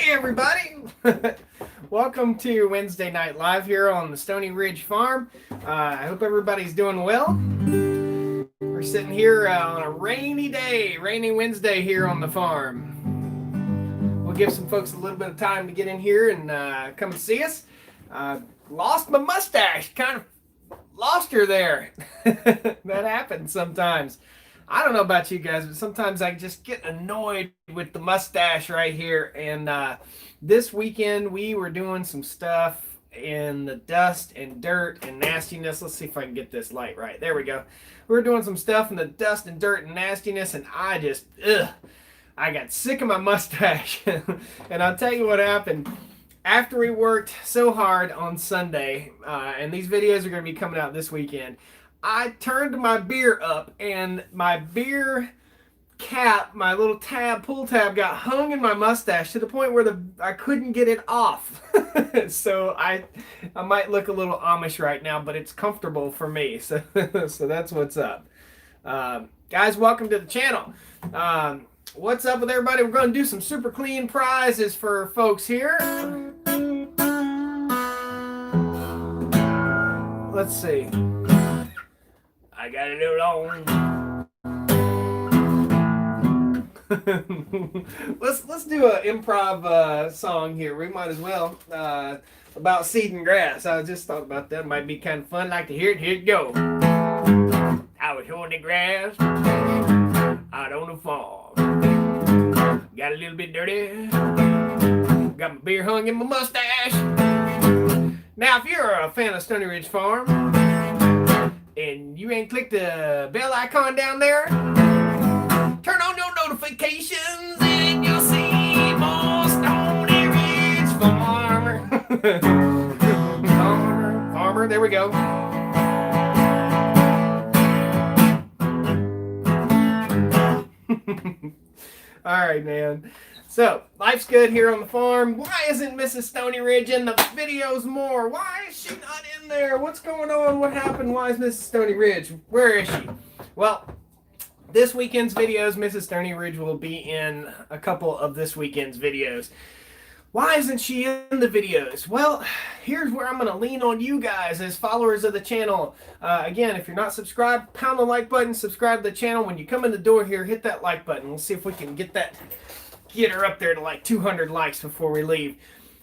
Hey everybody! Welcome to Wednesday Night Live here on the Stoney Ridge farm. I hope everybody's doing well. We're sitting here on a rainy day, rainy Wednesday here on the farm. We'll give some folks a little bit of time to get in here and come and see us. Lost my mustache, kind of lost her there. That happens sometimes. I don't know about you guys, but sometimes I just get annoyed with the mustache right here. And this weekend we were doing some stuff in the dust and dirt and nastiness. Let's see if I can get this light right. There we go. We were doing some stuff in the dust and dirt and nastiness, and I got sick of my mustache. And I'll tell you what happened. After we worked so hard on Sunday, and these videos are going to be coming out this weekend, I turned my beer up, and my beer cap, my little pull tab, got hung in my mustache to the point where I couldn't get it off. So I might look a little Amish right now, but it's comfortable for me. So that's what's up. Guys, welcome to the channel. What's up with everybody? We're going to do some super clean prizes for folks here. Let's see. I got a little on. let's do an improv song here. We might as well about seed and grass. I just thought about that. Might be kind of fun. Like to hear it. Here you go. I was hoeing the grass out on the farm. Got a little bit dirty. Got my beer hung in my mustache. Now, if you're a fan of Stoney Ridge Farm and you ain't clicked the bell icon down there, turn on your notifications and you'll see more Stoney Ridge Farmer. Farmer, there we go. All right, man. So, life's good here on the farm. Why isn't Mrs. Stoney Ridge in the videos more? Why is she not in there? What's going on? What happened? Why is Mrs. Stoney Ridge? Where is she? Well, this weekend's videos, Mrs. Stoney Ridge will be in a couple of this weekend's videos. Why isn't she in the videos? Well, here's where I'm going to lean on you guys as followers of the channel. Again, if you're not subscribed, pound the like button, subscribe to the channel. When you come in the door here, hit that like button. We'll see if we can get her up there to like 200 likes before we leave.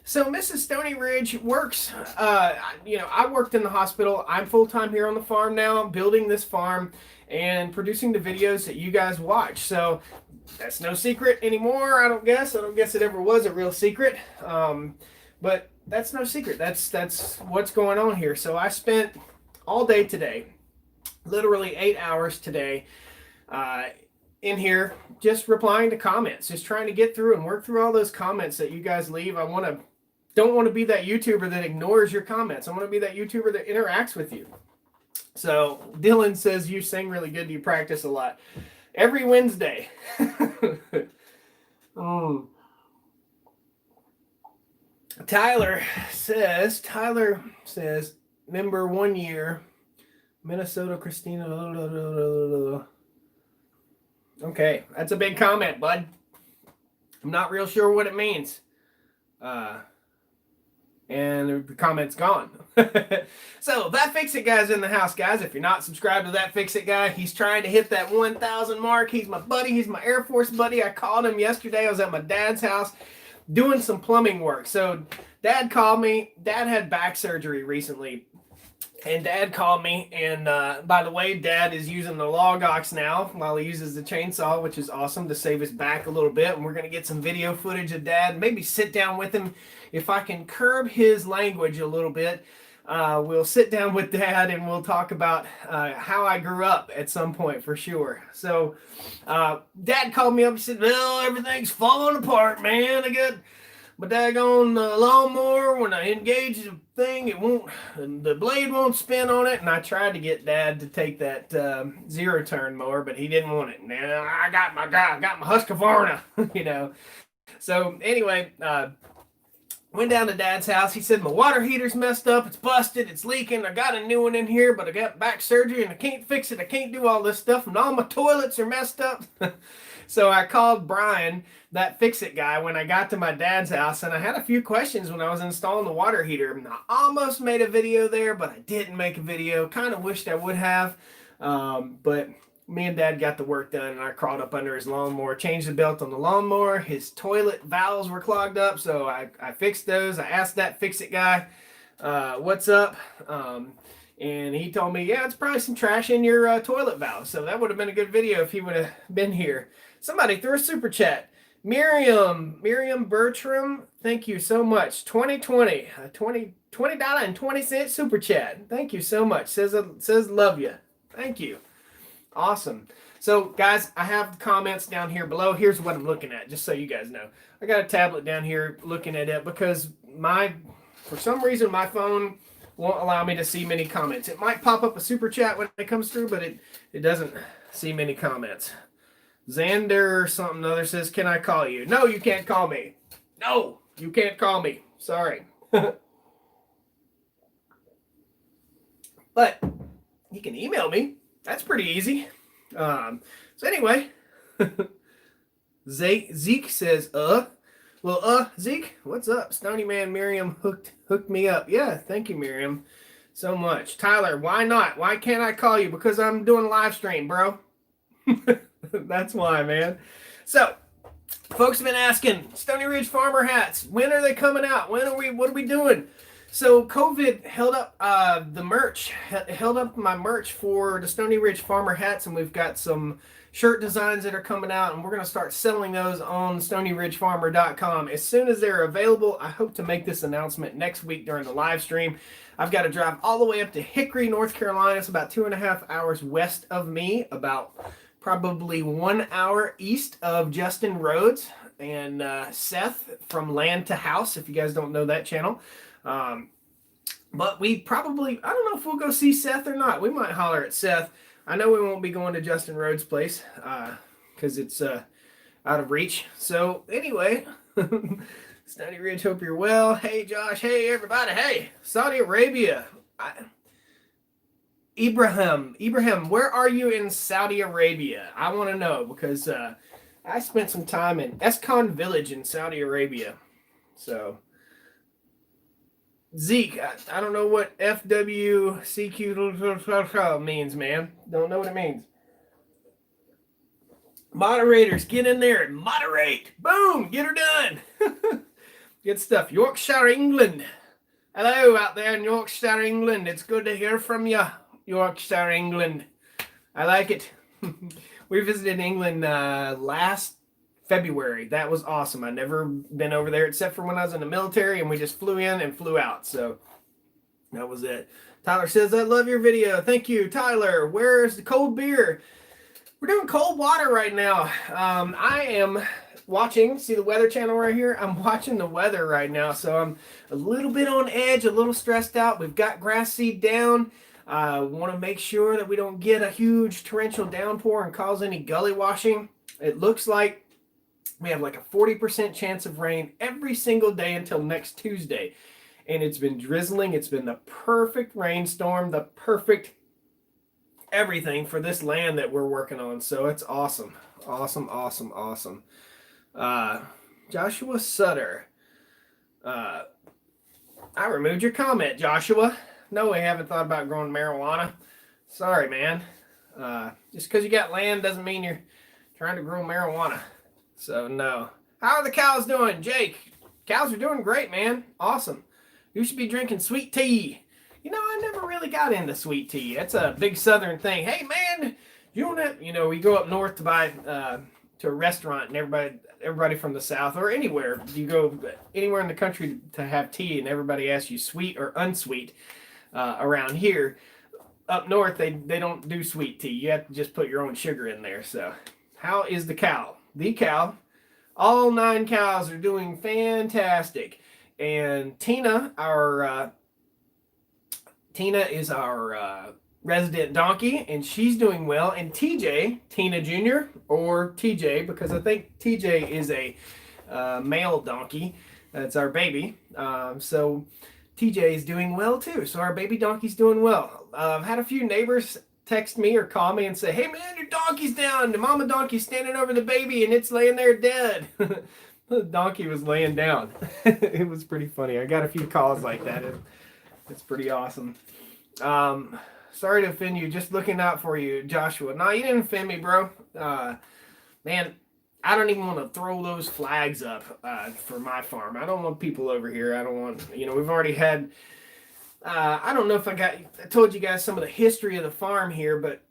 So Mrs. Stoney Ridge works, I worked in the hospital. I'm full-time here on the farm now. I'm building this farm and producing the videos that you guys watch. So that's no secret anymore, I don't guess. I don't guess it ever was a real secret. But that's no secret. That's what's going on here. So I spent all day today, literally 8 hours today, in here just replying to comments, just trying to get through and work through all those comments that you guys leave. I don't want to be that YouTuber that ignores your comments. I want to be that YouTuber that interacts with you. So Dylan says you sing really good. You practice a lot. Every Wednesday. Tyler says, member 1 year, Minnesota, Christina. Okay, that's a big comment, bud. I'm not real sure what it means. And the comment's gone. So, That Fix-It Guy's in the house, guys. If you're not subscribed to That Fix-It Guy, he's trying to hit that 1,000 mark. He's my buddy. He's my Air Force buddy. I called him yesterday. I was at my dad's house doing some plumbing work. So, Dad called me. Dad had back surgery recently. And Dad called me, and by the way, Dad is using the log ox now while he uses the chainsaw, which is awesome, to save his back a little bit. And we're going to get some video footage of Dad, maybe sit down with him. If I can curb his language a little bit, we'll sit down with Dad and we'll talk about how I grew up at some point for sure. So Dad called me up and said, well, everything's falling apart, man. I got my daggone lawnmower. When I engage the thing, the blade won't spin on it. And I tried to get Dad to take that zero turn mower, but he didn't want it. Now I got my Husqvarna, So anyway, Went down to Dad's house. He said, my water heater's messed up. It's busted. It's leaking. I got a new one in here, but I got back surgery and I can't fix it. I can't do all this stuff. And all my toilets are messed up. So I called Brian, that fix-it guy, when I got to my dad's house. And I had a few questions when I was installing the water heater. I almost made a video there, but I didn't make a video. Kind of wished I would have. But me and Dad got the work done, and I crawled up under his lawnmower, changed the belt on the lawnmower. His toilet valves were clogged up, so I fixed those. I asked that fix-it guy, what's up? And he told me, yeah, it's probably some trash in your toilet valve. So that would have been a good video if he would have been here. Somebody threw a super chat. Miriam Bertram, thank you so much. 2020, $20.20 super chat. Thank you so much. Says love you. Thank you. Awesome. So, guys, I have comments down here below. Here's what I'm looking at, just so you guys know. I got a tablet down here looking at it because for some reason, my phone won't allow me to see many comments. It might pop up a super chat when it comes through, but it doesn't see many comments. Xander something other says, can I call you? No, you can't call me. No, you can't call me. Sorry. But you can email me. That's pretty easy. So anyway, Zeke says, Zeke, what's up? Stony Man Miriam hooked me up. Yeah, thank you, Miriam, so much. Tyler, why not? Why can't I call you? Because I'm doing a live stream, bro. That's why, man. So, folks have been asking, Stoney Ridge farmer hats, when are they coming out? What are we doing? So COVID held up the merch, held up my merch for the Stoney Ridge farmer hats, and we've got some shirt designs that are coming out, and we're going to start selling those on stonyridgefarmer.com. As soon as they're available, I hope to make this announcement next week during the live stream. I've got to drive all the way up to Hickory, North Carolina. It's about 2.5 hours west of me, about probably 1 hour east of Justin Rhodes and Seth from Land to House, if you guys don't know that channel. But we probably, I don't know if we'll go see Seth or not. We might holler at Seth. I know we won't be going to Justin Rhodes' place because it's out of reach. So anyway, Stony Ridge, hope you're well. Hey, Josh. Hey, everybody. Hey, Saudi Arabia. Ibrahim, where are you in Saudi Arabia? I want to know because I spent some time in Escon Village in Saudi Arabia. So, Zeke, I don't know what FWCQ means, man. Don't know what it means. Moderators, get in there and moderate. Boom, get her done. Good stuff. Yorkshire, England. Hello out there in Yorkshire, England. It's good to hear from you, Yorkshire, England. I like it. We visited England last February. That was awesome. I've never been over there except for when I was in the military, and we just flew in and flew out. So that was it. Tyler says, I love your video. Thank you, Tyler. Where's the cold beer? We're doing cold water right now. I am watching, see the Weather Channel right here? I'm watching the weather right now. So I'm a little bit on edge, a little stressed out. We've got grass seed down. Want to make sure that we don't get a huge torrential downpour and cause any gully washing. It looks like we have like a 40% chance of rain every single day until next Tuesday. And it's been drizzling. It's been the perfect rainstorm, the perfect everything for this land that we're working on. So it's awesome. Awesome, awesome, awesome. Joshua Sutter. I removed your comment, Joshua. No, we haven't thought about growing marijuana. Sorry, man. Just because you got land doesn't mean you're trying to grow marijuana. So, no. How are the cows doing, Jake? Cows are doing great, man. Awesome. You should be drinking sweet tea. You know, I never really got into sweet tea. That's a big southern thing. Hey, man, you don't have, we go up north to buy, to a restaurant, and everybody from the south or anywhere, you go anywhere in the country to have tea, and everybody asks you sweet or unsweet. Around here, up north, they don't do sweet tea. You have to just put your own sugar in there. So, how is the cow? The cow, all 9 cows are doing fantastic. And Tina is our resident donkey, and she's doing well. And TJ, Tina Jr., or TJ, because I think TJ is a male donkey. That's our baby. So TJ is doing well too. So our baby donkey's doing well. I've had a few neighbors text me or call me and say, "Hey man, your donkey's down. The mama donkey's standing over the baby and it's laying there dead." The donkey was laying down. It was pretty funny. I got a few calls like that. It's pretty awesome. Sorry to offend you. Just looking out for you, Joshua. No, you didn't offend me, bro. Man, I don't even want to throw those flags up for my farm. I don't want people over here. I don't want, we've already had, I don't know if I told you guys some of the history of the farm here, but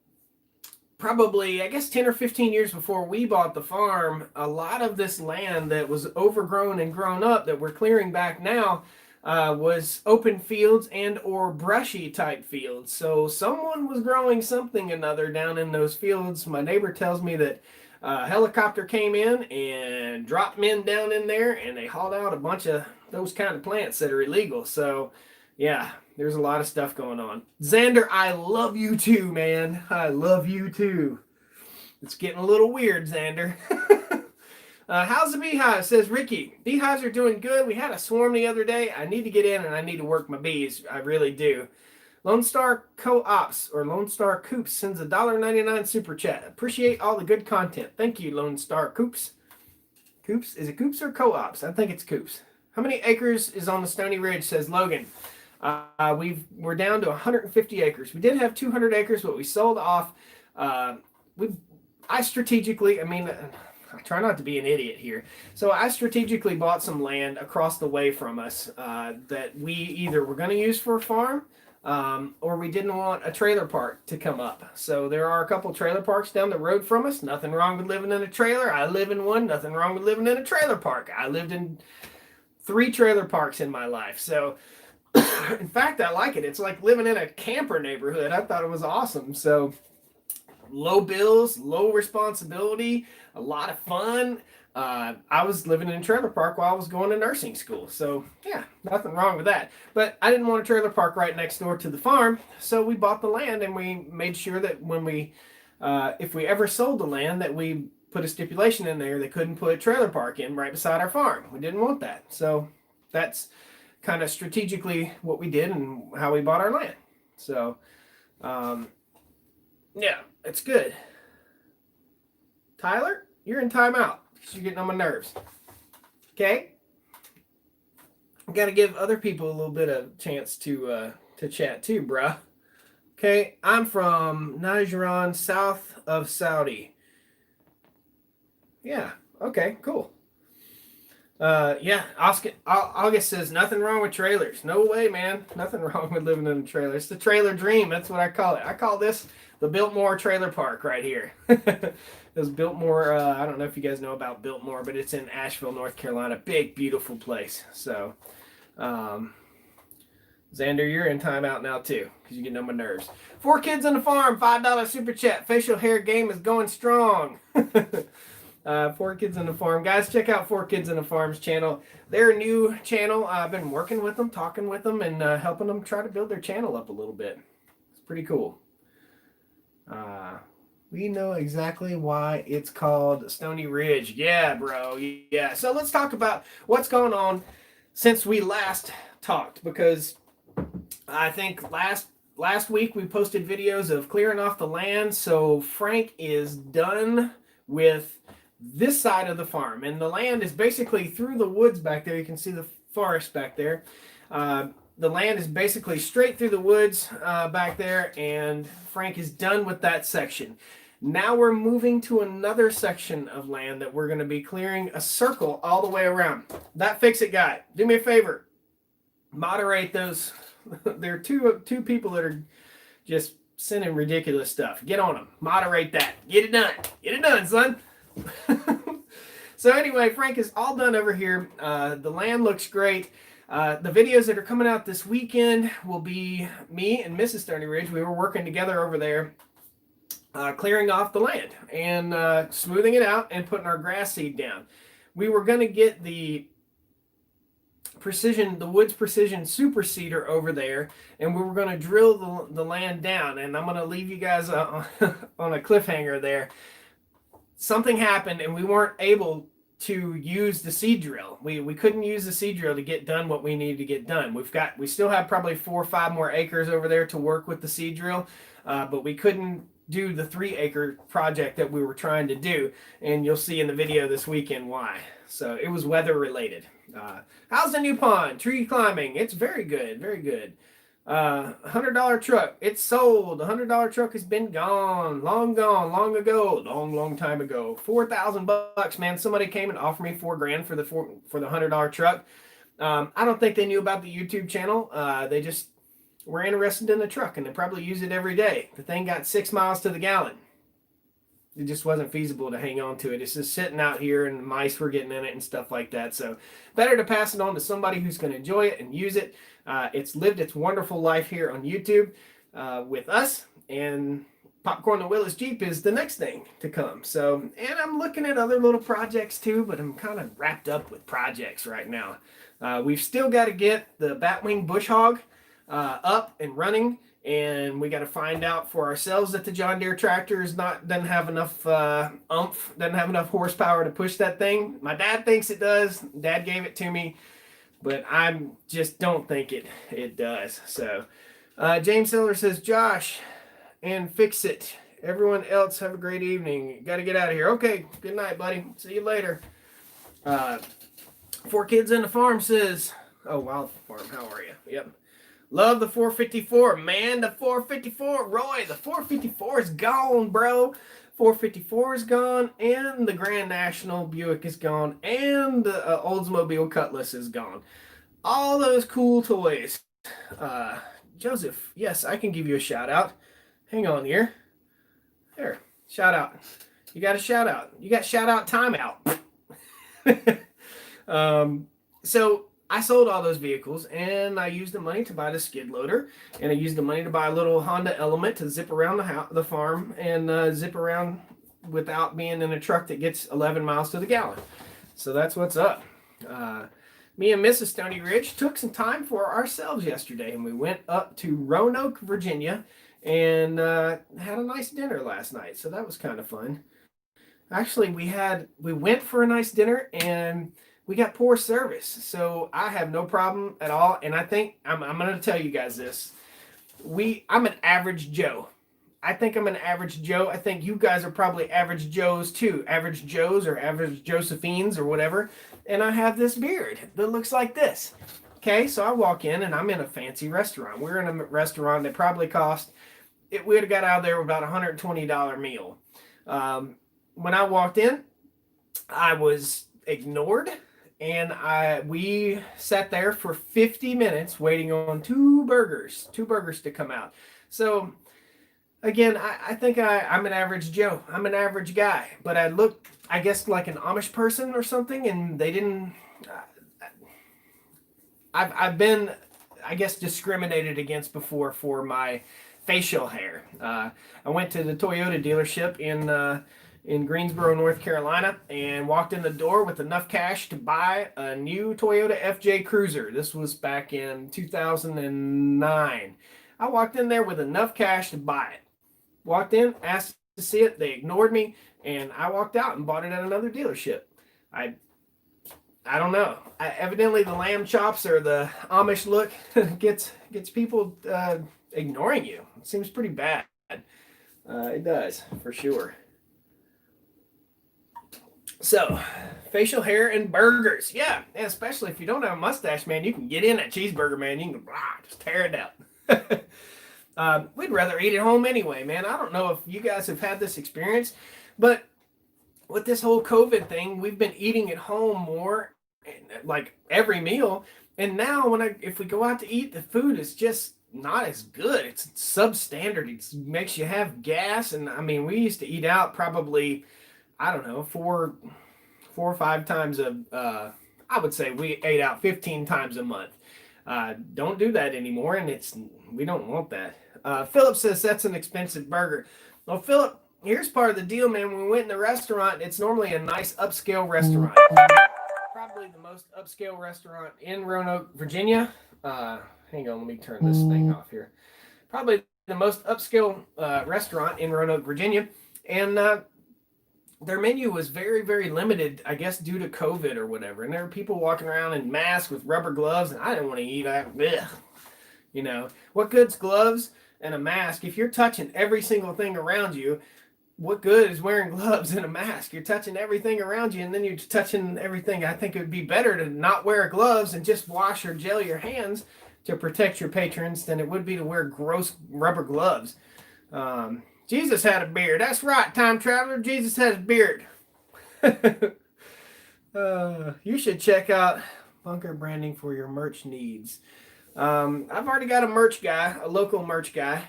probably, I guess 10 or 15 years before we bought the farm, a lot of this land that was overgrown and grown up that we're clearing back now was open fields and or brushy type fields. So someone was growing something or another down in those fields. My neighbor tells me that a helicopter came in and dropped men down in there, and they hauled out a bunch of those kind of plants that are illegal. So, yeah, there's a lot of stuff going on. Xander, I love you too, man. I love you too. It's getting a little weird, Xander. How's the beehive? Says Ricky. Beehives are doing good. We had a swarm the other day. I need to get in and I need to work my bees. I really do. Lone Star Co-ops or Lone Star Coops sends a $1.99 super chat. Appreciate all the good content. Thank you, Lone Star Coops. Coops? Is it Coops or Co-ops? I think it's Coops. How many acres is on the Stoney Ridge? Says Logan. We're down to 150 acres. We did have 200 acres, but we sold off. I try not to be an idiot here. So I strategically bought some land across the way from us that we either were going to use for a farm or we didn't want a trailer park to come up. So there are a couple trailer parks down the road from us. Nothing wrong with living in a trailer. I live in one. Nothing wrong with living in a trailer park. I lived in 3 trailer parks in my life. So in fact, I like it. It's like living in a camper neighborhood. I thought it was awesome. So low bills, low responsibility, a lot of fun. I was living in a trailer park while I was going to nursing school. So, yeah, nothing wrong with that. But I didn't want a trailer park right next door to the farm. So we bought the land and we made sure that when if we ever sold the land, that we put a stipulation in there they couldn't put a trailer park in right beside our farm. We didn't want that. So that's kind of strategically what we did and how we bought our land. So, yeah, it's good. Tyler, you're in timeout because you're getting on my nerves. Okay? I got to give other people a little bit of chance to chat too, bruh. Okay, I'm from Najran, south of Saudi. Yeah, okay, cool. Yeah, August says, nothing wrong with trailers. No way, man. Nothing wrong with living in a trailer. It's the trailer dream. That's what I call it. I call this the Biltmore Trailer Park right here. There's Biltmore. I don't know if you guys know about Biltmore, but it's in Asheville, North Carolina. Big, beautiful place. So, Xander, you're in timeout now too because you're getting on my nerves. 4 kids on the farm, $5 super chat. Facial hair game is going strong. 4 Kids on the Farm. Guys, check out 4 Kids on the Farm's channel. They're a new channel. I've been working with them, talking with them, and helping them try to build their channel up a little bit. It's pretty cool. We know exactly why it's called Stoney Ridge. Yeah, bro. Yeah. So let's talk about what's going on since we last talked, because I think last week we posted videos of clearing off the land. So Frank is done with this side of the farm, and the land is basically through the woods back there. You can see the forest back there. The land is basically straight through the woods back there, and Frank is done with that section. Now we're moving to another section of land that we're going to be clearing a circle all the way around. That Fix-It guy, do me a favor, moderate those. There are two people that are just sending ridiculous stuff. Get on them. Moderate that. Get it done. Get it done, son. So anyway, Frank is all done over here. The land looks great. The videos that are coming out this weekend will be me and Mrs. Stoney Ridge. We were working together over there, clearing off the land and smoothing it out and putting our grass seed down. We were going to get the Woods Precision Super Seeder over there, and we were going to drill the land down. And I'm going to leave you guys on a cliffhanger there. Something happened, and we weren't able to use the seed drill. We couldn't use the seed drill to get done what we needed to get done. We still have probably 4 or 5 more acres over there to work with the seed drill, but we couldn't do the 3-acre project that we were trying to do, and you'll see in the video this weekend why. So it was weather related. How's the new pond? Tree climbing? It's very good, very good. $100 truck. It's sold. The $100 truck has been gone, long ago, long time ago. $4,000, man. Somebody came and offered me $4,000 for the $100 truck. I don't think they knew about the YouTube channel. They just were interested in the truck, and they probably use it every day. The thing got 6 miles to the gallon. It just wasn't feasible to hang on to it. It's just sitting out here, and the mice were getting in it and stuff like that. So better to pass it on to somebody who's going to enjoy it and use it. It's lived its wonderful life here on YouTube with us, and Popcorn the Willis Jeep is the next thing to come. So, and I'm looking at other little projects too, but I'm kind of wrapped up with projects right now. We've still got to get the Batwing Bush Hog up and running. And we got to find out for ourselves that the John Deere tractor doesn't have enough oomph, doesn't have enough horsepower to push that thing. My dad thinks it does. Dad gave it to me, but I just don't think it does. So James Seller says, Josh, and fix it. Everyone else have a great evening. Got to get out of here. Okay, good night, buddy. See you later. 4 Kids in the Farm says, oh, Wild Farm, how are you? Yep. Love the 454, man. The 454, Roy. The 454 is gone, bro. 454 is gone, and the Grand National Buick is gone, and the Oldsmobile Cutlass is gone. All those cool toys. Joseph, yes, I can give you a shout out. Hang on here. There, shout out. You got a shout out. You got shout out timeout. So I sold all those vehicles, and I used the money to buy the skid loader, and I used the money to buy a little Honda Element to zip around the farm and zip around without being in a truck that gets 11 miles to the gallon. So that's what's up. Me and Mrs. Stoney Ridge took some time for ourselves yesterday, and we went up to Roanoke, Virginia, and had a nice dinner last night. So that was kind of fun. Actually, we went for a nice dinner, and we got poor service, so I have no problem at all. And I think I'm going to tell you guys this. I'm an average Joe. I think I'm an average Joe. I think you guys are probably average Joes too. Average Joes or average Josephines or whatever. And I have this beard that looks like this. Okay, so I walk in, and I'm in a fancy restaurant. We're in a restaurant that probably we would have got out of there with about a $120 meal. When I walked in, I was ignored. And we sat there for 50 minutes waiting on two burgers to come out. So, again, I think I'm an average Joe. I'm an average guy. But I look, I guess, like an Amish person or something, and they didn't... I've been, I guess, discriminated against before for my facial hair. I went to the Toyota dealership in Greensboro, North Carolina, and walked in the door with enough cash to buy a new Toyota FJ Cruiser. This was back in 2009. I walked in there with enough cash to buy it. Walked in, asked to see it. They ignored me, and I walked out and bought it at another dealership. I don't know. Evidently, the lamb chops or the Amish look gets people ignoring you. It seems pretty bad. It does, for sure. So, facial hair and burgers. Yeah, and especially if you don't have a mustache, man, you can get in that cheeseburger, man. You can just tear it out. We'd rather eat at home anyway, man. I don't know if you guys have had this experience, but with this whole COVID thing, we've been eating at home more, like every meal. And now if we go out to eat, the food is just not as good. It's substandard. It makes you have gas. And I mean, we used to eat out probably, I don't know, four or 5 times I would say we ate out 15 times a month. Don't do that anymore, and we don't want that. Philip says that's an expensive burger. Well, Philip, here's part of the deal, man. When we went in the restaurant, it's normally a nice upscale restaurant. Probably the most upscale restaurant in Roanoke, Virginia. Hang on, let me turn this thing off here. Probably the most upscale restaurant in Roanoke, Virginia. And their menu was very, very limited, I guess, due to COVID or whatever. And there were people walking around in masks with rubber gloves, and I didn't want to eat. You know, what good's gloves and a mask if you're touching every single thing around you? What good is wearing gloves and a mask? You're touching everything around you, and then you're touching everything. I think it would be better to not wear gloves and just wash or gel your hands to protect your patrons than it would be to wear gross rubber gloves. Jesus had a beard. That's right, time traveler. Jesus has a beard. You should check out Bunker Branding for your merch needs. I've already got a merch guy, a local merch guy.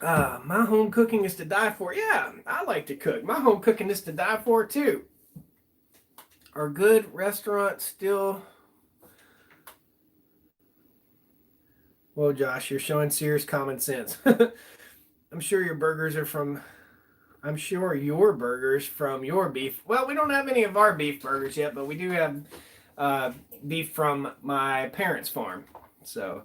My home cooking is to die for. Yeah, I like to cook. My home cooking is to die for too. Are good restaurants still? Well, Josh, you're showing serious common sense. I'm sure your burgers from your beef. Well, we don't have any of our beef burgers yet, but we do have beef from my parents' farm. So,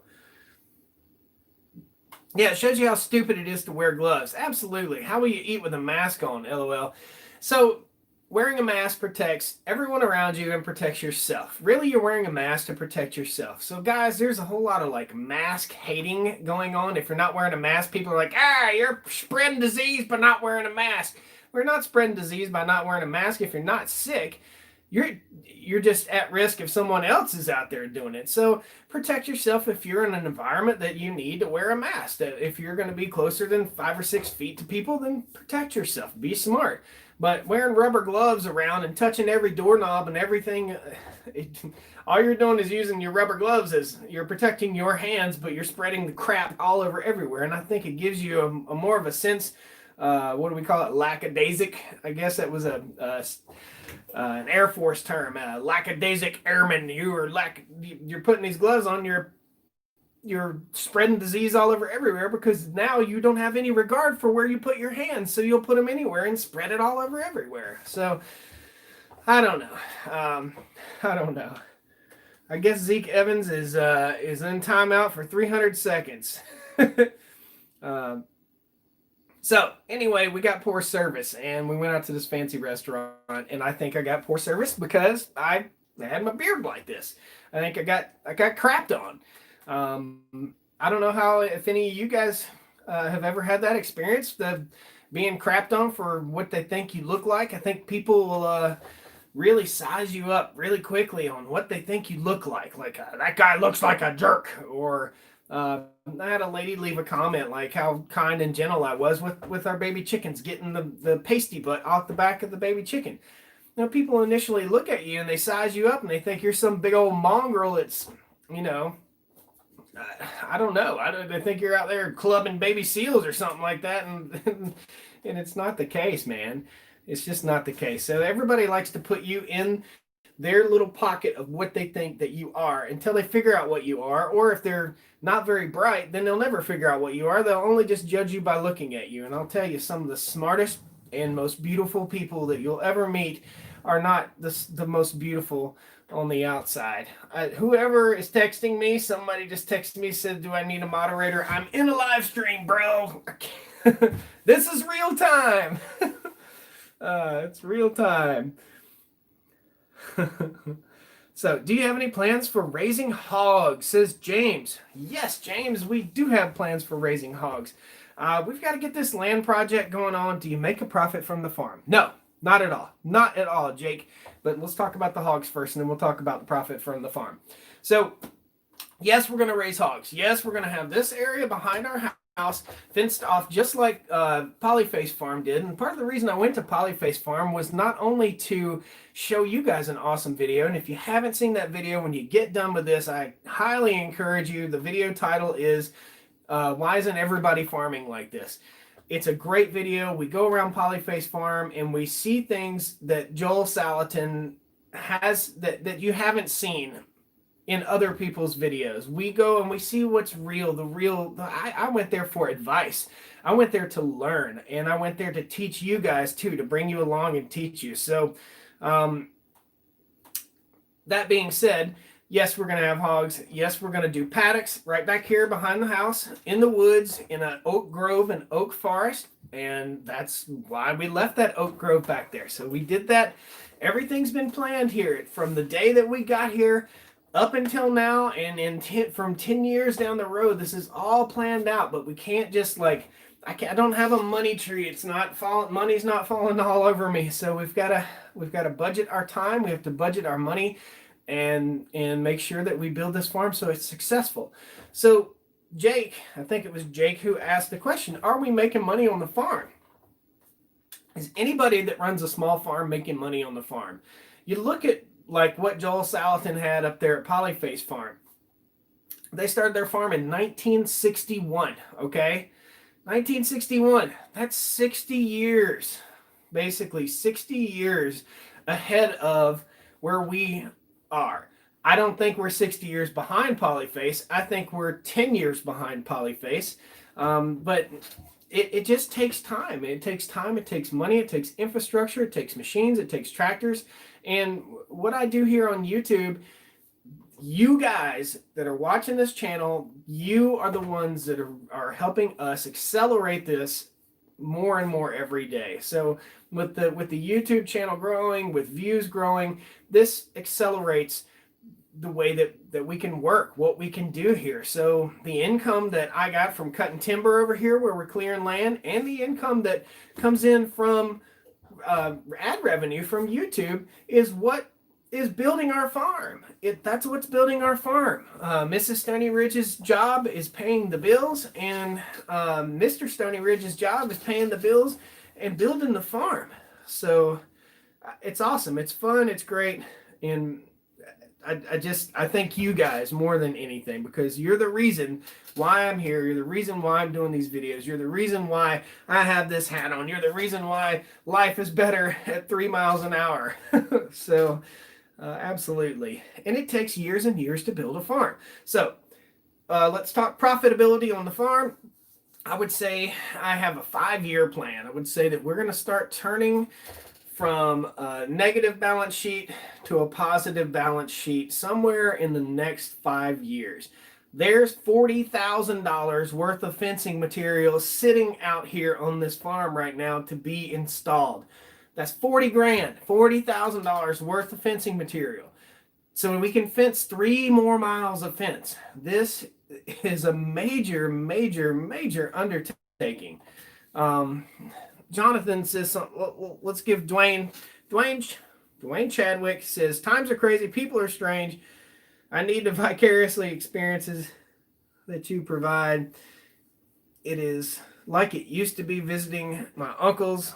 yeah, it shows you how stupid it is to wear gloves. Absolutely. How will you eat with a mask on? LOL. So, wearing a mask protects everyone around you and protects yourself. Really, you're wearing a mask to protect yourself. So, guys, there's a whole lot of like mask hating going on. If you're not wearing a mask, people are like, you're spreading disease by not wearing a mask. We're not spreading disease by not wearing a mask. If you're not sick, you're just at risk if someone else is out there doing it. So protect yourself if you're in an environment that you need to wear a mask. If you're going to be closer than 5 or 6 feet to people, then protect yourself. Be smart. But wearing rubber gloves around and touching every doorknob and everything, all you're doing is using your rubber gloves as you're protecting your hands, but you're spreading the crap all over everywhere. And I think it gives you a more of a sense, what do we call it? Lackadaisic. I guess that was an Air Force term, lackadaisic airman. You're putting these gloves on, you're spreading disease all over everywhere because now you don't have any regard for where you put your hands, so you'll put them anywhere and spread it all over everywhere. So I don't know. I guess Zeke Evans is in timeout for 300 seconds. So anyway, we got poor service, and we went out to this fancy restaurant, and I think I got poor service because I had my beard like this. I think I got crapped on. I don't know if any of you guys have ever had that experience of being crapped on for what they think you look like. I think people will really size you up really quickly on what they think you look like. Like, that guy looks like a jerk, or I had a lady leave a comment like how kind and gentle I was with our baby chickens, getting the pasty butt off the back of the baby chicken. Now, people initially look at you and they size you up and they think you're some big old mongrel that's, I don't know. They think you're out there clubbing baby seals or something like that, and it's not the case, man. It's just not the case. So everybody likes to put you in their little pocket of what they think that you are until they figure out what you are. Or if they're not very bright, then they'll never figure out what you are. They'll only just judge you by looking at you. And I'll tell you, some of the smartest and most beautiful people that you'll ever meet are not the most beautiful on the outside. Whoever is texting me, somebody just texted me, said, do I need a moderator? I'm in a live stream, bro. This is real time. It's real time. So, do you have any plans for raising hogs? Says James. Yes, James, we do have plans for raising hogs. We've got to get this land project going on. Do you make a profit from the farm? No, not at all. Not at all, Jake. But let's talk about the hogs first, and then we'll talk about the profit from the farm. So, yes, we're going to raise hogs. Yes, we're going to have this area behind our house fenced off just like Polyface Farm did. And part of the reason I went to Polyface Farm was not only to show you guys an awesome video, and if you haven't seen that video, when you get done with this, I highly encourage you. The video title is Why Isn't Everybody Farming Like This? It's a great video. We go around Polyface Farm and we see things that Joel Salatin has that you haven't seen in other people's videos. We go and we see what's real. I went there for advice. I went there to learn, and I went there to teach you guys too, to bring you along and teach you. So that being said, Yes, we're going to have hogs. Yes, we're going to do paddocks right back here behind the house, in the woods, in an oak grove and oak forest. And that's why we left that oak grove back there. So we did that. Everything's been planned here from the day that we got here up until now. And from 10 years down the road, this is all planned out. But we can't just I don't have a money tree. It's not falling. Money's not falling all over me. So we've got to budget our time. We have to budget our money and make sure that we build this farm so it's successful. So Jake, I think it was Jake who asked the question, are we making money on the farm? Is anybody that runs a small farm making money on the farm? You look at like what Joel Salatin had up there at Polyface Farm. They started their farm in 1961, okay? 1961, that's 60 years, basically 60 years ahead of where we are. I don't think we're 60 years behind Polyface. I think we're 10 years behind Polyface. But it just takes time. It takes time. It takes money. It takes infrastructure. It takes machines. It takes tractors. And what I do here on YouTube, you guys that are watching this channel, you are the ones that are helping us accelerate this more and more every day. So with the YouTube channel growing, with views growing, this accelerates the way that we can work, what we can do here. So the income that I got from cutting timber over here where we're clearing land, and the income that comes in from ad revenue from YouTube is what is building our farm. That's what's building our farm. Mrs. Stoney Ridge's job is paying the bills, and Mr. Stoney Ridge's job is paying the bills and building the farm. So it's awesome. It's fun. It's great. And I thank you guys more than anything, because you're the reason why I'm here. You're the reason why I'm doing these videos. You're the reason why I have this hat on. You're the reason why life is better at 3 miles an hour. So absolutely. And it takes years and years to build a farm. So let's talk profitability on the farm. I would say I have a 5-year plan. I would say that we're going to start turning from a negative balance sheet to a positive balance sheet somewhere in the next 5 years. There's $40,000 worth of fencing material sitting out here on this farm right now to be installed. That's 40 grand, $40,000 worth of fencing material. So we can fence 3 more miles of fence. This is a major, major, major undertaking. Jonathan says, let's give Dwayne Chadwick says, times are crazy, people are strange. I need the vicariously experiences that you provide. It is like it used to be visiting my uncles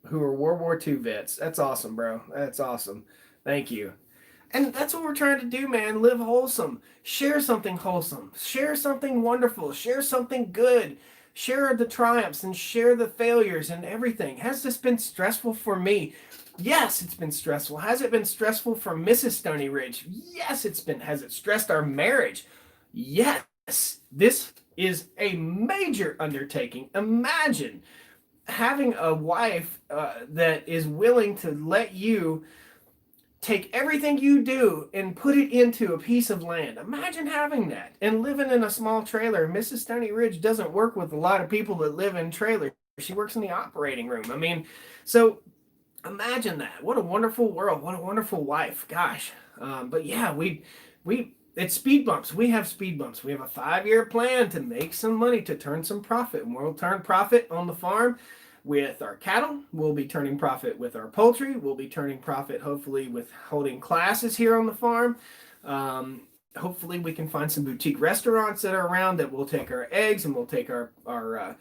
who are World War II vets. That's awesome, bro. That's awesome. Thank you. And that's what we're trying to do, man. Live wholesome. Share something wholesome. Share something wonderful. Share something good. Share the triumphs and share the failures and everything. Has this been stressful for me? Yes, it's been stressful. Has it been stressful for Mrs. Stoney Ridge? Yes, it's been. Has it stressed our marriage? Yes. This is a major undertaking. Imagine having a wife that is willing to let you take everything you do and put it into a piece of land. Imagine having that and living in a small trailer. Mrs. Stoney Ridge doesn't work with a lot of people that live in trailers. She works in the operating room. I mean, so imagine that. What a wonderful world. What a wonderful wife. Gosh. But yeah, it's speed bumps. We have speed bumps. We have a 5-year plan to make some money, to turn some profit. And we'll turn profit on the farm with our cattle. We'll be turning profit with our poultry. We'll be turning profit, hopefully, with holding classes here on the farm. Hopefully, we can find some boutique restaurants that are around that will take our eggs, and we'll take our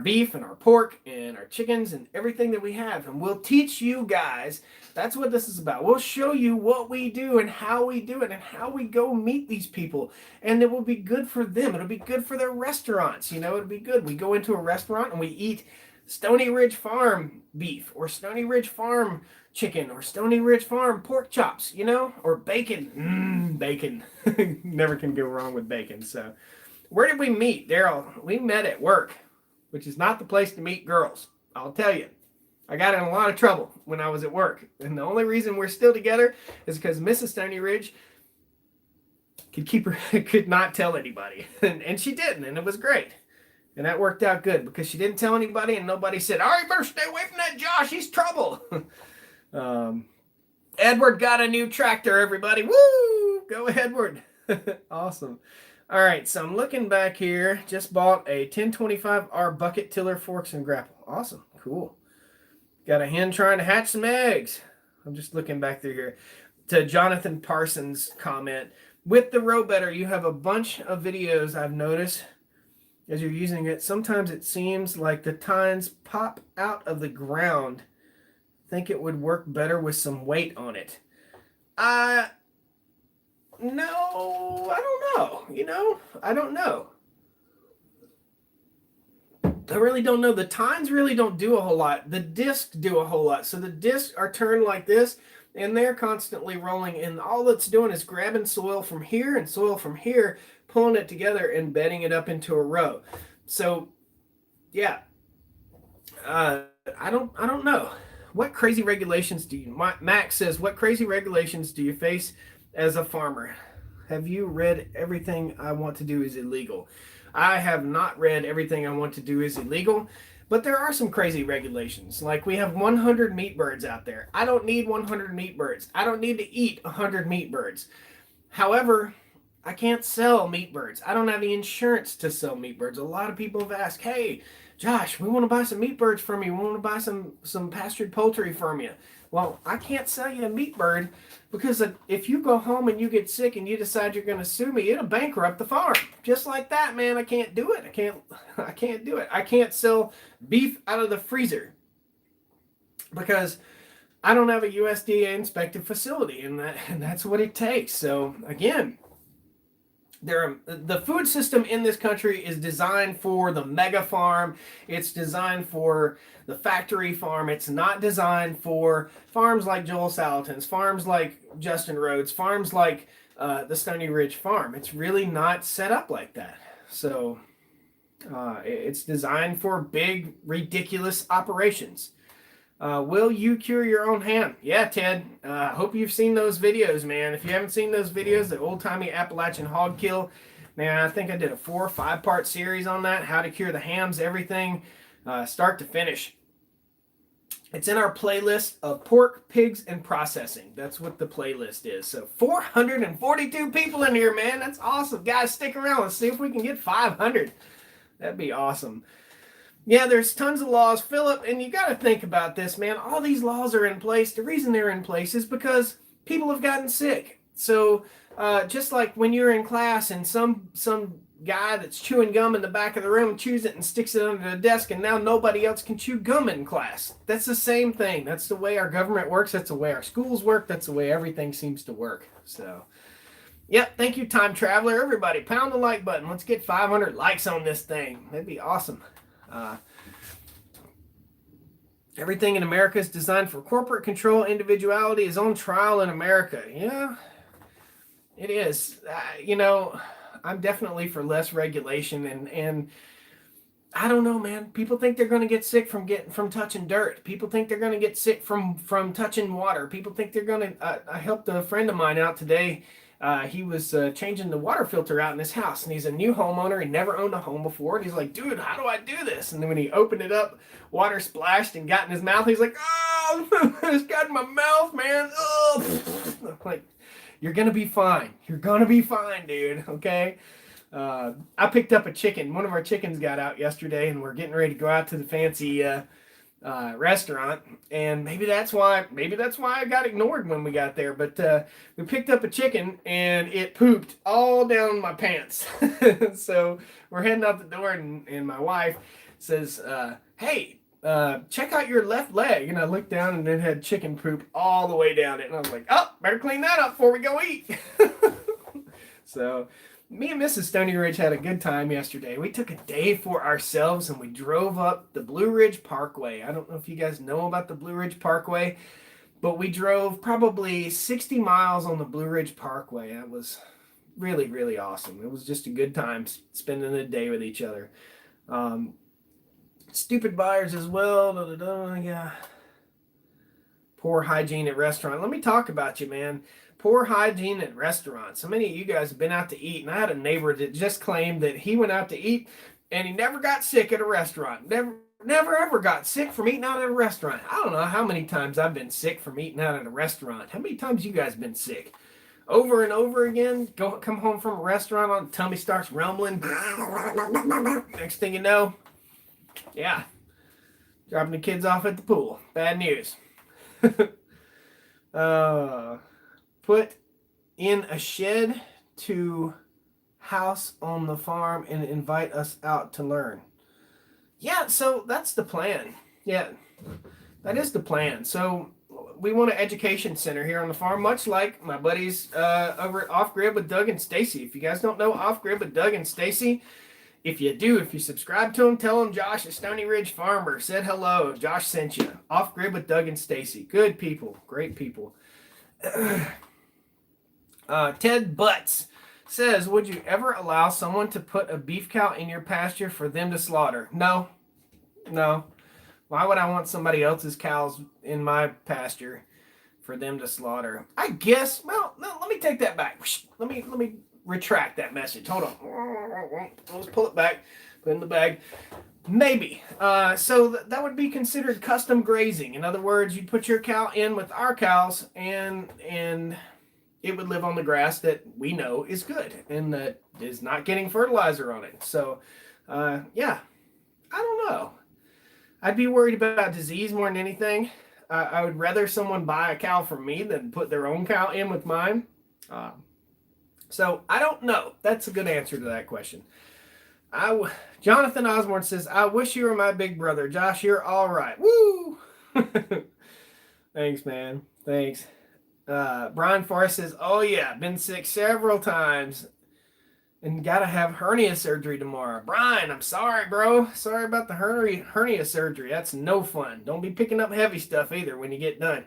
beef and our pork and our chickens and everything that we have. And we'll teach you guys. That's what this is about. We'll show you what we do and how we do it and how we go meet these people. And it will be good for them. It'll be good for their restaurants. You know, it'll be good. We go into a restaurant and we eat Stoney Ridge Farm beef or Stoney Ridge Farm chicken or Stoney Ridge Farm pork chops, you know, or bacon. Bacon. Never can go wrong with bacon. So where did we meet, Daryl? We met at work, which is not the place to meet girls. I'll tell you. I got in a lot of trouble when I was at work. And the only reason we're still together is because Mrs. Stoney Ridge could not tell anybody. And she didn't, and it was great. And that worked out good because she didn't tell anybody, and nobody said, all right, better stay away from that Josh, he's trouble. Edward got a new tractor, everybody. Woo! Go Edward. Awesome. All right, so I'm looking back here. Just bought a 1025R bucket tiller, forks, and grapple. Awesome. Cool. Got a hen trying to hatch some eggs. I'm just looking back through here. To Jonathan Parsons' comment, with the row better, you have a bunch of videos I've noticed as you're using it. Sometimes it seems like the tines pop out of the ground. Think it would work better with some weight on it. No, I don't know. I don't know. I really don't know. The tines really don't do a whole lot. The discs do a whole lot. So the discs are turned like this, and they're constantly rolling, and all it's doing is grabbing soil from here and soil from here, pulling it together and bedding it up into a row. So, yeah. I don't know. What crazy regulations do you... Max says, what crazy regulations do you face as a farmer? Have you read Everything I Want to Do is Illegal? I have not read Everything I Want to Do is Illegal, but there are some crazy regulations. Like we have 100 meat birds out there. I don't need 100 meat birds. I don't need to eat 100 meat birds. However, I can't sell meat birds. I don't have the insurance to sell meat birds. A lot of people have asked, hey, Josh, we want to buy some meat birds from you. We want to buy some pastured poultry from you. Well, I can't sell you a meat bird because if you go home and you get sick and you decide you're going to sue me, it'll bankrupt the farm. Just like that, man. I can't do it. I can't do it. I can't sell beef out of the freezer because I don't have a USDA inspected facility, and that's what it takes. So again, the food system in this country is designed for the mega farm. It's designed for the factory farm. It's not designed for farms like Joel Salatin's, farms like Justin Rhodes, farms like the Stoney Ridge farm. It's really not set up like that. So it's designed for big, ridiculous operations. Will you cure your own ham? Yeah, Ted. Hope you've seen those videos, man. If you haven't seen those videos, the old-timey Appalachian hog kill, man, I think I did a 4 or 5 part series on that, how to cure the hams, everything, start to finish. It's in our playlist of pork, pigs, and processing. That's what the playlist is. So 442 people in here, man. That's awesome. Guys, stick around. Let's see if we can get 500. That'd be awesome. Yeah, there's tons of laws, Philip, and you got to think about this, man. All these laws are in place. The reason they're in place is because people have gotten sick. So just like when you're in class and some guy that's chewing gum in the back of the room chews it and sticks it under the desk, and now nobody else can chew gum in class. That's the same thing. That's the way our government works. That's the way our schools work. That's the way everything seems to work. So, yep, thank you, Time Traveler. Everybody, pound the like button. Let's get 500 likes on this thing. That'd be awesome. Everything in America is designed for corporate control. Individuality is on trial in America. Yeah, it is. I'm definitely for less regulation, and I don't know, man. People think they're going to get sick from touching dirt. People think they're going to get sick from touching water. People think they're going to. I helped a friend of mine out today. He was changing the water filter out in his house, and he's a new homeowner. He never owned a home before, and he's like, dude, how do I do this? And then when he opened it up, water splashed and got in his mouth. He's like, oh, it's got in my mouth, man. Oh. Like, you're going to be fine. You're going to be fine, dude, okay? I picked up a chicken. One of our chickens got out yesterday, and we're getting ready to go out to the fancy restaurant, and maybe that's why I got ignored when we got there. But we picked up a chicken, and it pooped all down my pants. So we're heading out the door, and my wife says, hey, check out your left leg. And I looked down, and it had chicken poop all the way down it, and I was like, oh, better clean that up before we go eat. So me and Mrs. Stoney Ridge had a good time yesterday. We took a day for ourselves, and we drove up the Blue Ridge Parkway. I don't know if you guys know about the Blue Ridge Parkway, but we drove probably 60 miles on the Blue Ridge Parkway. That was really, really awesome. It was just a good time spending the day with each other. Stupid buyers as well. Yeah. Poor hygiene at restaurant. Let me talk about you, man. Poor hygiene at restaurants. So many of you guys have been out to eat, and I had a neighbor that just claimed that he went out to eat and he never got sick at a restaurant. Never ever got sick from eating out at a restaurant. I don't know how many times I've been sick from eating out at a restaurant. How many times you guys been sick? Over and over again. Come home from a restaurant, on tummy starts rumbling. Next thing you know, yeah, dropping the kids off at the pool. Bad news. Put in a shed to house on the farm and invite us out to learn. Yeah, so that's the plan. Yeah, that is the plan. So we want an education center here on the farm, much like my buddies over at Off Grid with Doug and Stacy. If you guys don't know Off Grid with Doug and Stacy, if you do, if you subscribe to them, tell them Josh at Stoney Ridge Farmer said hello. Josh sent you. Off Grid with Doug and Stacy. Good people. Great people. Ted Butts says, would you ever allow someone to put a beef cow in your pasture for them to slaughter? No. Why would I want somebody else's cows in my pasture for them to slaughter? I guess, well, no, let me take that back. Let me retract that message. Hold on. Let's pull it back, put it in the bag. Maybe. So that would be considered custom grazing. In other words, you'd put your cow in with our cows and it would live on the grass that we know is good and that is not getting fertilizer on it. So, yeah, I don't know. I'd be worried about disease more than anything. I would rather someone buy a cow from me than put their own cow in with mine. So I don't know. That's a good answer to that question. Jonathan Osborne says, I wish you were my big brother. Josh, you're all right. Woo! Thanks, man. Thanks. Brian Forrest says, oh yeah, been sick several times and gotta have hernia surgery tomorrow. Brian, I'm sorry, bro. Sorry about the hernia surgery. That's no fun. Don't be picking up heavy stuff either when you get done.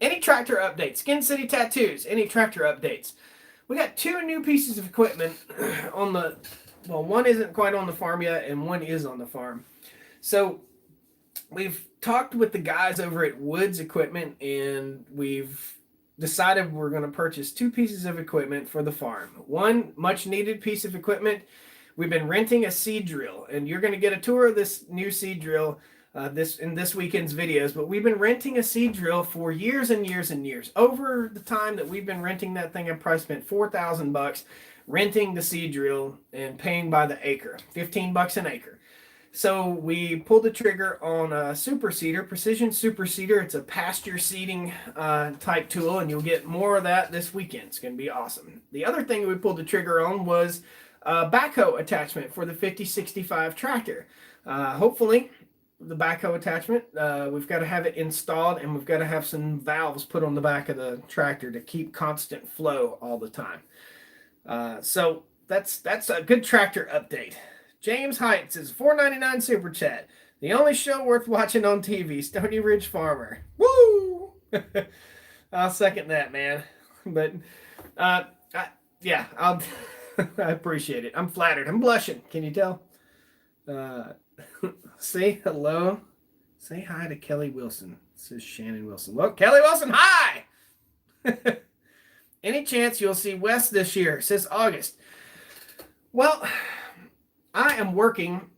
Any tractor updates? Skin City Tattoos. Any tractor updates? We got 2 new pieces of equipment on the, well, one isn't quite on the farm yet and one is on the farm. So we've talked with the guys over at Woods Equipment and we've decided we're going to purchase 2 pieces of equipment for the farm. One much needed piece of equipment. We've been renting a seed drill and you're going to get a tour of this new seed drill in this weekend's videos, but we've been renting a seed drill for years and years and years. Over the time that we've been renting that thing, I've probably spent $4,000 renting the seed drill and paying by the acre, $15 an acre. So we pulled the trigger on a super seeder, precision super seeder. It's a pasture seeding type tool, and you'll get more of that this weekend. It's going to be awesome. The other thing we pulled the trigger on was a backhoe attachment for the 5065 tractor. Hopefully, the backhoe attachment, we've got to have it installed, and we've got to have some valves put on the back of the tractor to keep constant flow all the time. So that's a good tractor update. James Heights is $4.99 super chat. The only show worth watching on TV, Stony Ridge Farmer. Woo! I'll second that, man. But yeah, I appreciate it. I'm flattered. I'm blushing. Can you tell? Say hello. Say hi to Kelly Wilson. Says Shannon Wilson. Well, Kelly Wilson, hi! Any chance you'll see Wes this year? Says August. Well, I am working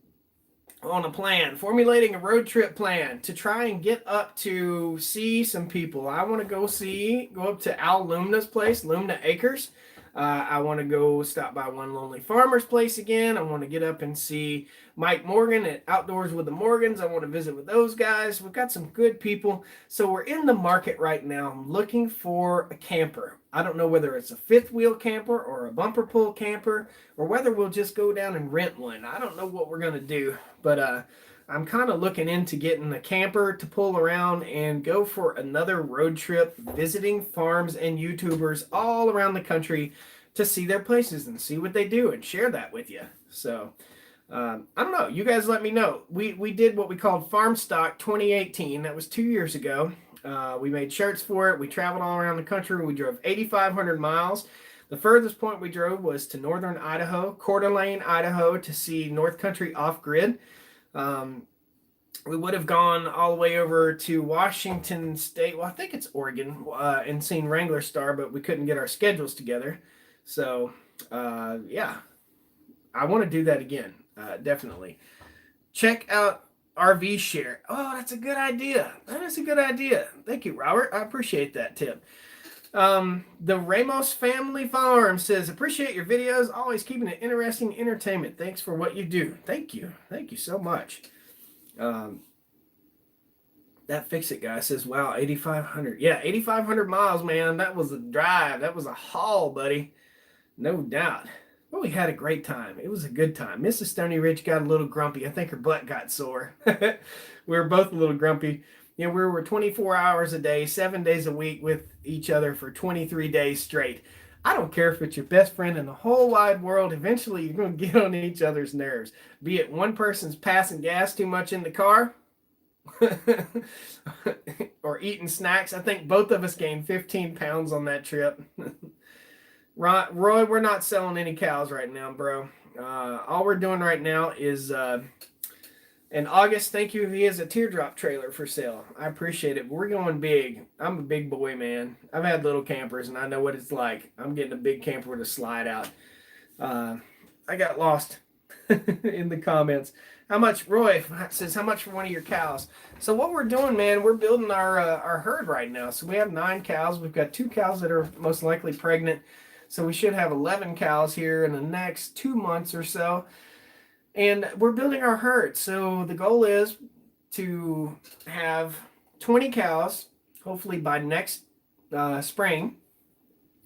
on a plan, formulating a road trip plan to try and get up to see some people. I want to go up to Al Lumna's place, Lumna Acres. I want to go stop by One Lonely Farmer's place again. I want to get up and see Mike Morgan at Outdoors with the Morgans. I want to visit with those guys. We've got some good people. So we're in the market right now. I'm looking for a camper. I don't know whether it's a 5th wheel camper or a bumper pull camper or whether we'll just go down and rent one. I don't know what we're going to do, but I'm kind of looking into getting a camper to pull around and go for another road trip, visiting farms and YouTubers all around the country to see their places and see what they do and share that with you. So, I don't know. You guys let me know. We did what we called Farm Stock 2018. That was 2 years ago. We made shirts for it. We traveled all around the country. We drove 8,500 miles. The furthest point we drove was to northern Idaho, Coeur d'Alene, Idaho, to see North Country Off Grid. we would have gone all the way over to Washington State. Well, I think it's Oregon, and seen Wrangler Star, but we couldn't get our schedules together. So, yeah, I want to do that again, definitely. Check out RV Share. Oh, that's a good idea. That is a good idea. Thank you, Robert. I appreciate that tip. The Ramos Family Farm says, appreciate your videos. Always keeping it interesting entertainment. Thanks for what you do. Thank you. Thank you so much. That Fix It guy says, wow, 8,500. Yeah, 8,500 miles, man. That was a drive. That was a haul, buddy. No doubt. Well, we had a great time. It was a good time. Mrs. Stoney Ridge got a little grumpy. I think her butt got sore. We were both a little grumpy. You know, we were 24 hours a day, 7 days a week with each other for 23 days straight. I don't care if it's your best friend in the whole wide world. Eventually, you're going to get on each other's nerves. Be it one person's passing gas too much in the car or eating snacks. I think both of us gained 15 pounds on that trip. Roy, we're not selling any cows right now, bro. All we're doing right now is in August, thank you, he has a teardrop trailer for sale. I appreciate it. We're going big. I'm a big boy, man. I've had little campers, and I know what it's like. I'm getting a big camper to slide out. I got lost in the comments. How much, Roy says, how much for one of your cows? So what we're doing, man, we're building our herd right now. So we have 9 cows. We've got 2 cows that are most likely pregnant. So we should have 11 cows here in the next 2 months or so. And we're building our herd. So the goal is to have 20 cows, hopefully by next spring.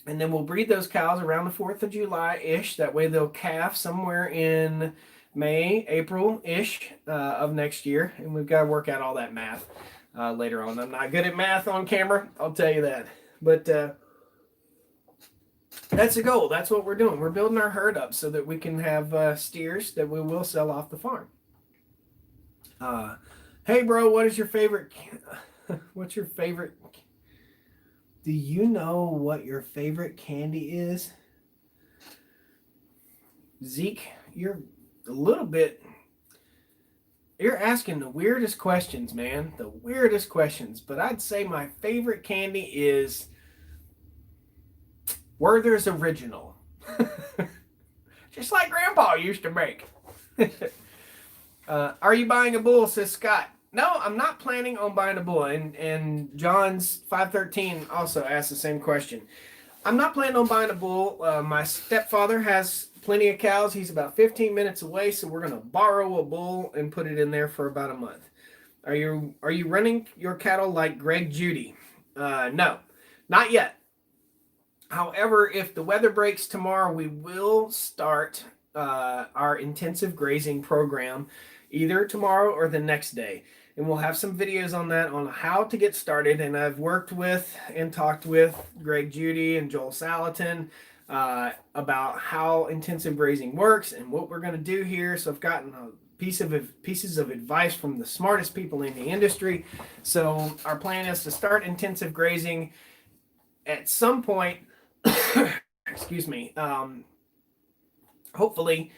And then we'll breed those cows around the 4th of July-ish. That way they'll calf somewhere in May, April-ish of next year. And we've got to work out all that math later on. I'm not good at math on camera, I'll tell you that. But that's the goal. That's what we're doing. We're building our herd up so that we can have steers that we will sell off the farm. Hey, bro, what is your favorite? What's your favorite? Do you know what your favorite candy is? Zeke, you're a little bit. You're asking the weirdest questions, man. The weirdest questions. But I'd say my favorite candy is Werther's Original. Just like Grandpa used to make. Are you buying a bull, says Scott. No, I'm not planning on buying a bull. And John's 513 also asked the same question. I'm not planning on buying a bull. My stepfather has plenty of cows. He's about 15 minutes away, so we're going to borrow a bull and put it in there for about a month. Are you running your cattle like Greg Judy? No, not yet. However, if the weather breaks tomorrow, we will start our intensive grazing program either tomorrow or the next day. And we'll have some videos on that, on how to get started. And I've worked with and talked with Greg Judy and Joel Salatin about how intensive grazing works and what we're going to do here. So I've gotten pieces of advice from the smartest people in the industry. So our plan is to start intensive grazing at some point. Excuse me. Hopefully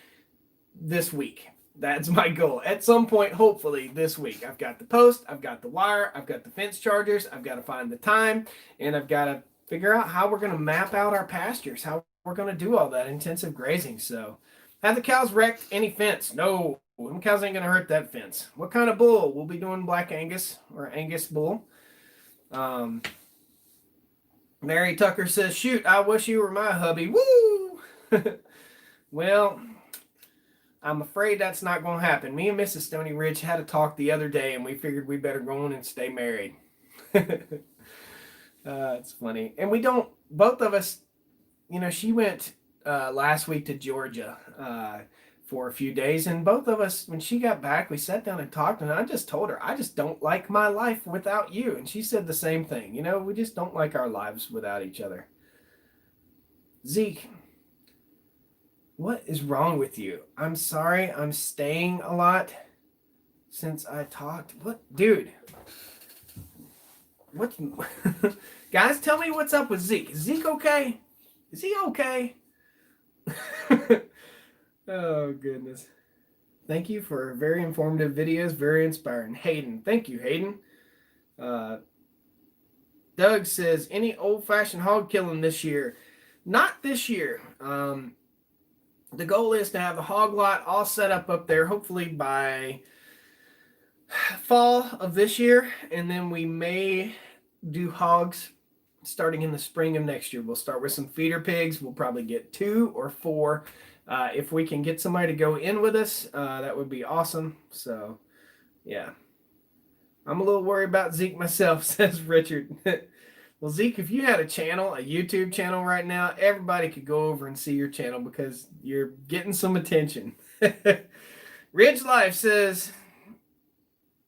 this week. That's my goal. At some point, hopefully this week. I've got the post, I've got the wire, I've got the fence chargers, I've got to find the time, and I've got to figure out how we're going to map out our pastures, how we're going to do all that intensive grazing. So, have the cows wrecked any fence? No, them cows ain't going to hurt that fence. What kind of bull? We'll be doing Black Angus or Angus bull. Mary Tucker says, shoot, I wish you were my hubby. Woo! Well, I'm afraid that's not going to happen. Me and Mrs. Stoney Ridge had a talk the other day, and we figured we better go on and stay married. It's funny. And we don't, both of us, you know, she went last week to Georgia for a few days, and both of us, when she got back, we sat down and talked, and I just told her, I just don't like my life without you. And she said the same thing. You know, we just don't like our lives without each other. Zeke, what is wrong with you? I'm sorry, I'm staying a lot since I talked. What? Dude. What? Guys, tell me what's up with Zeke. Is Zeke okay? Is he okay? Oh, goodness. Thank you for very informative videos, very inspiring. Hayden, thank you, Hayden. Doug says, any old-fashioned hog killing this year? Not this year. The goal is to have the hog lot all set up there, hopefully by fall of this year, and then we may do hogs starting in the spring of next year. We'll start with some feeder pigs. We'll probably get 2 or 4. If we can get somebody to go in with us, that would be awesome. So, yeah. I'm a little worried about Zeke myself, says Richard. Well, Zeke, if you had a channel, a YouTube channel right now, everybody could go over and see your channel because you're getting some attention. Ridge Life says,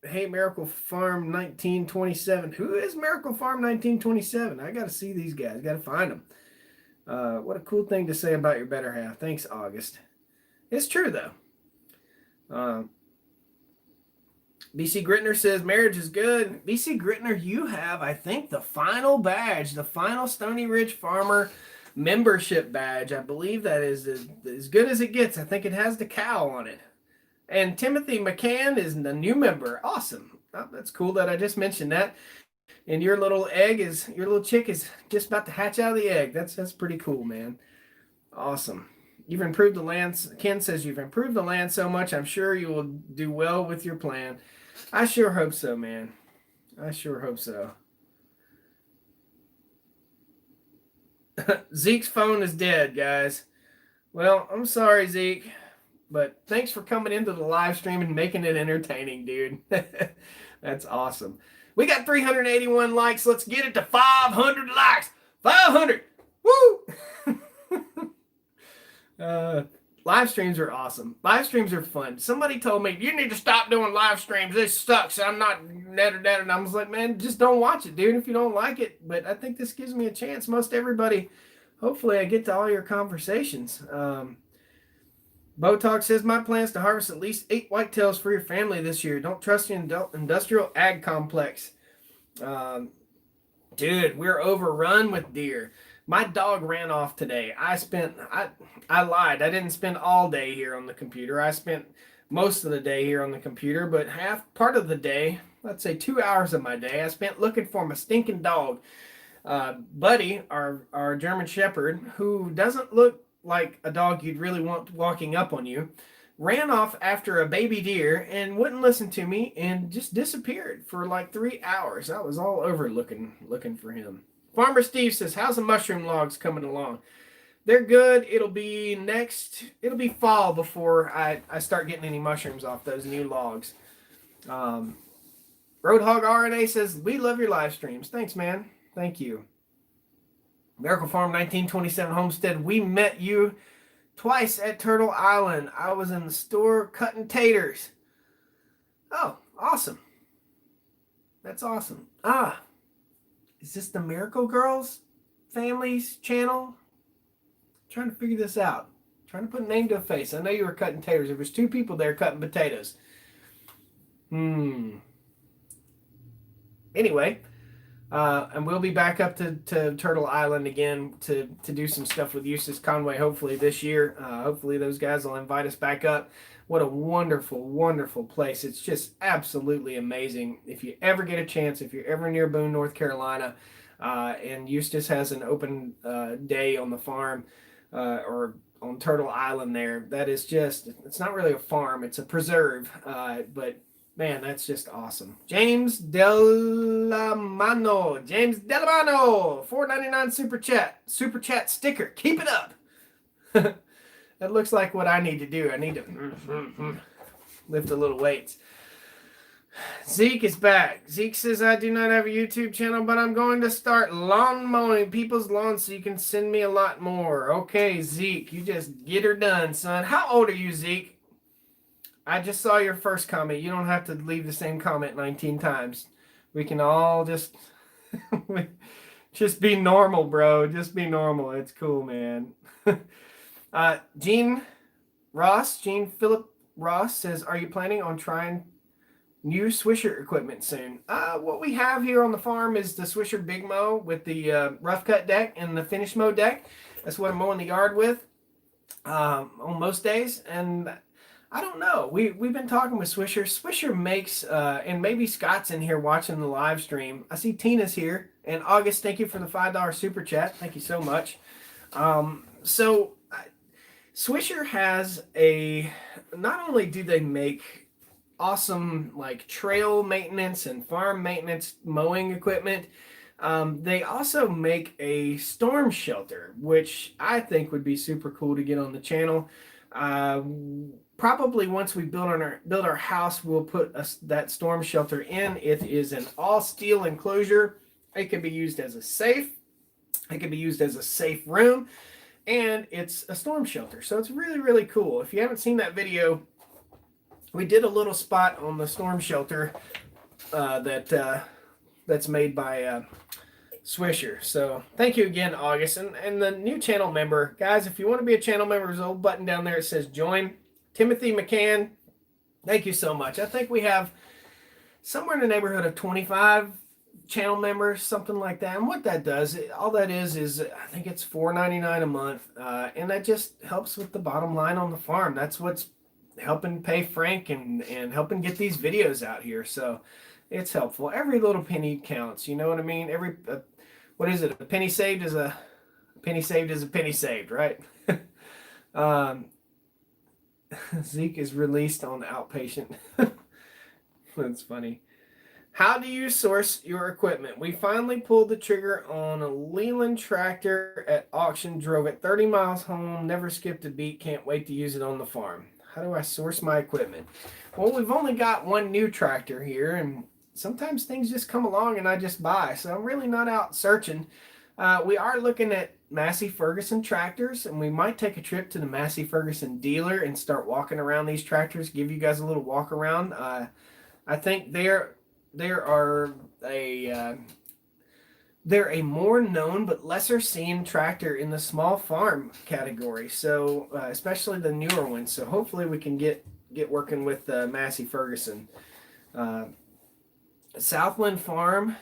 hey, Miracle Farm 1927. Who is Miracle Farm 1927? I got to see these guys. Got to find them. What a cool thing to say about your better half. Thanks, August. It's true, though. BC Grittner says, marriage is good. BC Grittner, you have, I think, the final badge, the final Stoney Ridge Farmer membership badge. I believe that is as good as it gets. I think it has the cow on it. And Timothy McCann is the new member. Awesome. Oh, that's cool that I just mentioned that. And your little chick is just about to hatch out of the egg. That's pretty cool, man. Awesome. You've improved the land. Ken says you've improved the land so much. I'm sure you will do well with your plan. I sure hope so, man. I sure hope so. Zeke's phone is dead, guys. Well, I'm sorry, Zeke, but thanks for coming into the live stream and making it entertaining, dude. That's awesome. We got 381 likes. Let's get it to 500 likes. 500. Woo! Live streams are awesome. Live streams are fun. Somebody told me, you need to stop doing live streams. This sucks. I'm not that. And I was like, man, just don't watch it, dude, if you don't like it. But I think this gives me a chance. Most everybody, hopefully I get to all your conversations. Botox says, my plan is to harvest at least 8 whitetails for your family this year. Don't trust the industrial ag complex. Dude, we're overrun with deer. My dog ran off today. I lied. I didn't spend all day here on the computer. I spent most of the day here on the computer, but part of the day, let's say 2 hours of my day, I spent looking for my stinking dog. Buddy, our German Shepherd, who doesn't look like a dog you'd really want walking up on you, ran off after a baby deer and wouldn't listen to me and just disappeared for like 3 hours. I was all over looking for him. Farmer Steve says, how's the mushroom logs coming along? They're good. It'll be fall before I start getting any mushrooms off those new logs. Roadhog RNA says, we love your live streams. Thanks, man. Thank you. Miracle Farm 1927 Homestead, we met you twice at Turtle Island. I was in the store cutting taters. Oh, awesome. That's awesome. Is this the Miracle Girls family's channel? I'm trying to figure this out. I'm trying to put a name to a face. I know you were cutting taters. There was 2 people there cutting potatoes. Anyway, and we'll be back up to Turtle Island again to do some stuff with Eustace Conway hopefully this year. Hopefully those guys will invite us back up. What a wonderful, wonderful place. It's just absolutely amazing. If you ever get a chance, if you're ever near Boone, North Carolina, and Eustace has an open day on the farm or on Turtle Island there, that is just, it's not really a farm, it's a preserve. But man, that's just awesome. James Delamano, $4.99 super chat sticker. Keep it up. That looks like what I need to do. I need to lift a little weights. Zeke is back. Zeke says, I do not have a YouTube channel, but I'm going to start lawn mowing people's lawns so you can send me a lot more. Okay, Zeke, you just get her done, son. How old are you, Zeke? I just saw your first comment. You don't have to leave the same comment 19 times. We can all just be normal, bro. Just be normal. It's cool, man. Gene Philip Ross says, are you planning on trying new Swisher equipment soon? What we have here on the farm is the Swisher Big Mow with the rough cut deck and the finish mow deck. That's what I'm mowing the yard with on most days. And I don't know. We've been talking with Swisher. Swisher makes, and maybe Scott's in here watching the live stream. I see Tina's here. And August, thank you for the $5 super chat. Thank you so much. Swisher has not only do they make awesome like trail maintenance and farm maintenance mowing equipment, they also make a storm shelter, which I think would be super cool to get on the channel. Probably once we build our house, we'll put that storm shelter in. It is an all steel enclosure. It can be used as a safe. It can be used as a safe room, and it's a storm shelter. So it's really, really cool. If you haven't seen that video, we did a little spot on the storm shelter that's made by Swisher. So thank you again, August. And the new channel member, guys, if you want to be a channel member, there's a little button down there that says join. Timothy McCann, thank you so much. I think we have somewhere in the neighborhood of 25 channel members, something like that. And what that does, all that is I think it's $4.99 a month, and that just helps with the bottom line on the farm. That's what's helping pay Frank and helping get these videos out here. So it's helpful. Every little penny counts. You know what I mean? Every what is it? A penny saved is a penny saved, right? Zeke is released on outpatient. That's funny. How do you source your equipment? We finally pulled the trigger on a Leland tractor at auction, drove it 30 miles home, never skipped a beat, can't wait to use it on the farm. How do I source my equipment? Well, we've only got one new tractor here, and sometimes things just come along and I just buy, so I'm really not out searching. We are looking at Massey Ferguson tractors, and we might take a trip to the Massey Ferguson dealer and start walking around these tractors, give you guys a little walk around. I think they're a more known but lesser seen tractor in the small farm category, so especially the newer ones. So hopefully we can get working with Massey Ferguson. Southland Farm,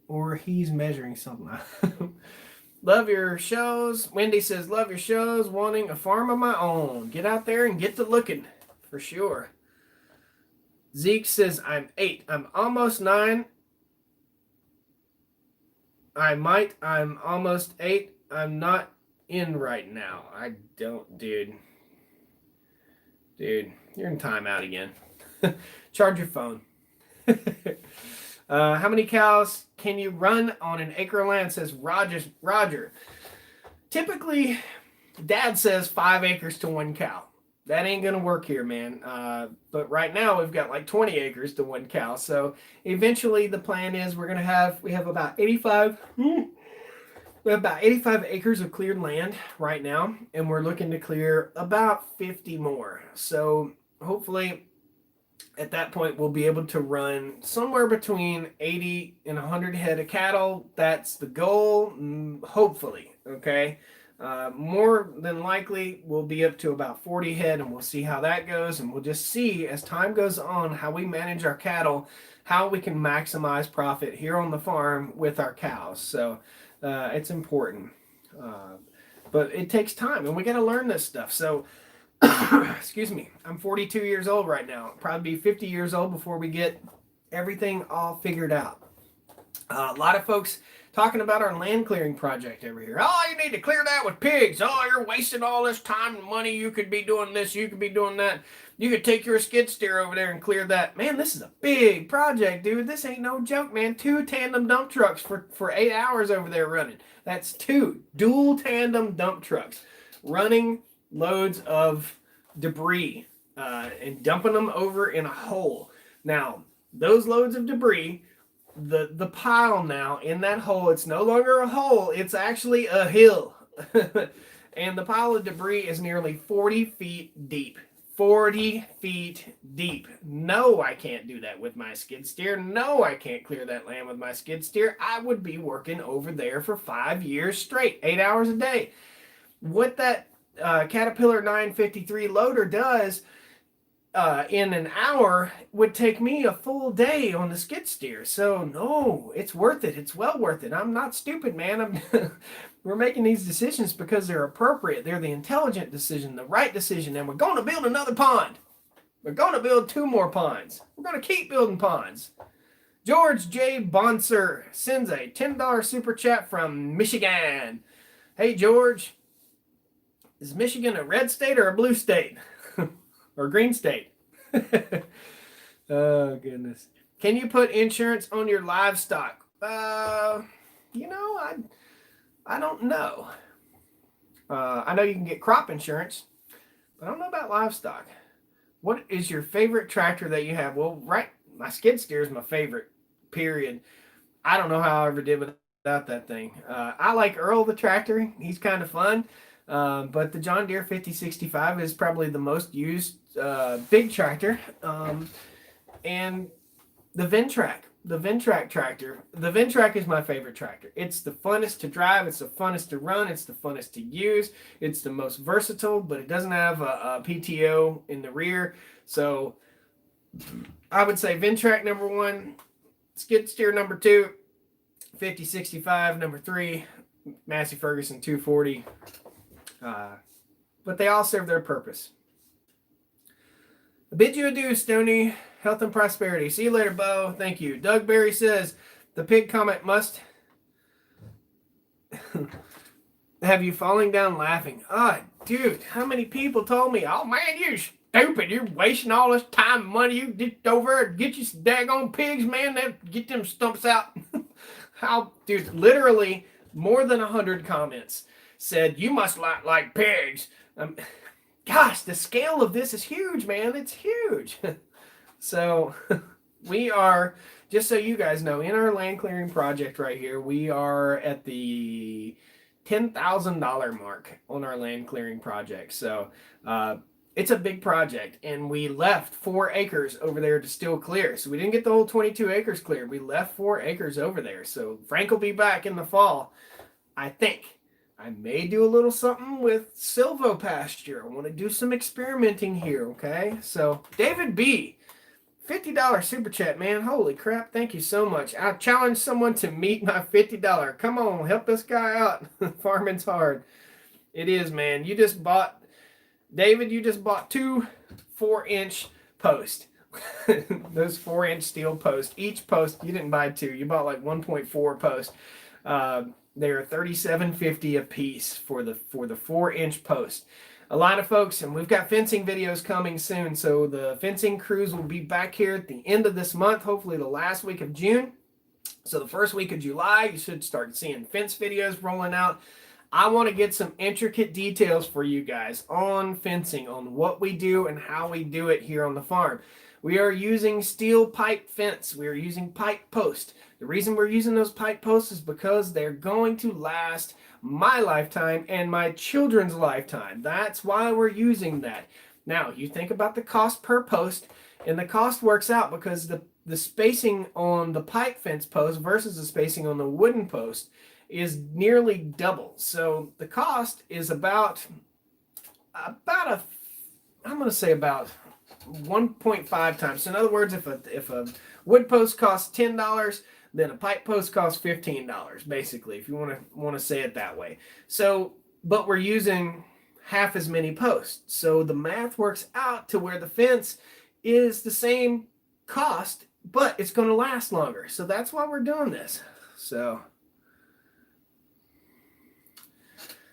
or he's measuring something. Love your shows. Wendy says, love your shows, wanting a farm of my own. Get out there and get to looking, for sure. Zeke says, I'm 8. I'm almost 9. I'm almost 8. I'm not in right now. I don't, dude. Dude, you're in timeout again. Charge your phone. How many cows can you run on an acre of land, says Roger. Typically, Dad says 5 acres to 1 cow. That ain't going to work here, man. But right now, we've got like 20 acres to 1 cow. So eventually, the plan is we have about 85 acres of cleared land right now, and we're looking to clear about 50 more. So hopefully, at that point, we'll be able to run somewhere between 80 and 100 head of cattle. That's the goal, hopefully, okay? More than likely, we'll be up to about 40 head, and we'll see how that goes, and we'll just see, as time goes on, how we manage our cattle, how we can maximize profit here on the farm with our cows. So it's important. But it takes time, and we got to learn this stuff. So excuse me, I'm 42 years old right now. I'll probably be 50 years old before we get everything all figured out. A lot of folks talking about our land clearing project over here. Oh, you need to clear that with pigs. Oh, you're wasting all this time and money. You could be doing this. You could be doing that. You could take your skid steer over there and clear that. Man, this is a big project, dude. This ain't no joke, man. 2 tandem dump trucks for 8 hours over there running. That's 2 dual tandem dump trucks running loads of debris and dumping them over in a hole. Now, those loads of debris, the pile now in that hole, it's no longer a hole, it's actually a hill. And the pile of debris is nearly 40 feet deep. 40 feet deep. No, I can't do that with my skid steer. No, I can't clear that land with my skid steer. I would be working over there for 5 years straight, 8 hours a day. What that Caterpillar 953 loader does, in an hour would take me a full day on the skid steer. So no, it's worth it. It's well worth it. I'm not stupid, man. We're making these decisions because they're appropriate. They're the intelligent decision, the right decision, and we're going to build another pond. We're going to build 2 more ponds. We're going to keep building ponds. George J. Bonser sends a $10 super chat from Michigan. Hey, George, is Michigan a red state or a blue state? Or green state? Oh, goodness. Can you put insurance on your livestock? I don't know. I know you can get crop insurance, but I don't know about livestock. What is your favorite tractor that you have? Well, my skid steer is my favorite, period. I don't know how I ever did without that thing. I like Earl the tractor. He's kind of fun. But the John Deere 5065 is probably the most used big tractor. And the Ventrac tractor. The Ventrac is my favorite tractor. It's the funnest to drive. It's the funnest to run. It's the funnest to use. It's the most versatile, but it doesn't have a PTO in the rear. So I would say Ventrac number 1, skid steer number 2, 5065 number 3, Massey Ferguson 240. But they all serve their purpose. I bid you adieu, Stoney. Health and prosperity. See you later, Bo. Thank you. Doug Berry says, the pig comment must have you falling down laughing. Ah, dude, how many people told me, oh, man, you're stupid. You're wasting all this time and money. You get over and get you some daggone pigs, man. Get them stumps out. Dude, literally more than 100 comments said, you must like pigs. Gosh, the scale of this is huge, man. It's huge. So we are, just so you guys know, in our land clearing project right here, we are at the $10,000 mark on our land clearing project. So it's a big project, and we left 4 acres over there to still clear. So we didn't get the whole 22 acres cleared. We left 4 acres over there. So Frank will be back in the fall, I think. I may do a little something with silvopasture. I want to do some experimenting here, okay? So David B., $50 super chat, man. Holy crap. Thank you so much. I challenge someone to meet my $50. Come on, help this guy out. Farming's hard. It is, man. David, you just bought 2 4-inch posts. Those 4-inch steel posts. Each post, you didn't buy 2. You bought like 1.4 posts. They are $37.50 a piece for the 4-inch post. A lot of folks, and we've got fencing videos coming soon, so the fencing crews will be back here at the end of this month, hopefully the last week of June. So the first week of July, you should start seeing fence videos rolling out. I want to get some intricate details for you guys on fencing, on what we do and how we do it here on the farm. We are using steel pipe fence. We are using pipe post. The reason we're using those pipe posts is because they're going to last my lifetime and my children's lifetime. That's why we're using that. Now, you think about the cost per post, and the cost works out because the spacing on the pipe fence post versus the spacing on the wooden post is nearly double. So the cost is about 1.5 times. So in other words, if a wood post costs $10, then a pipe post costs $15, basically, if you want to say it that way. So, but we're using half as many posts. So the math works out to where the fence is the same cost, but it's going to last longer. So that's why we're doing this. So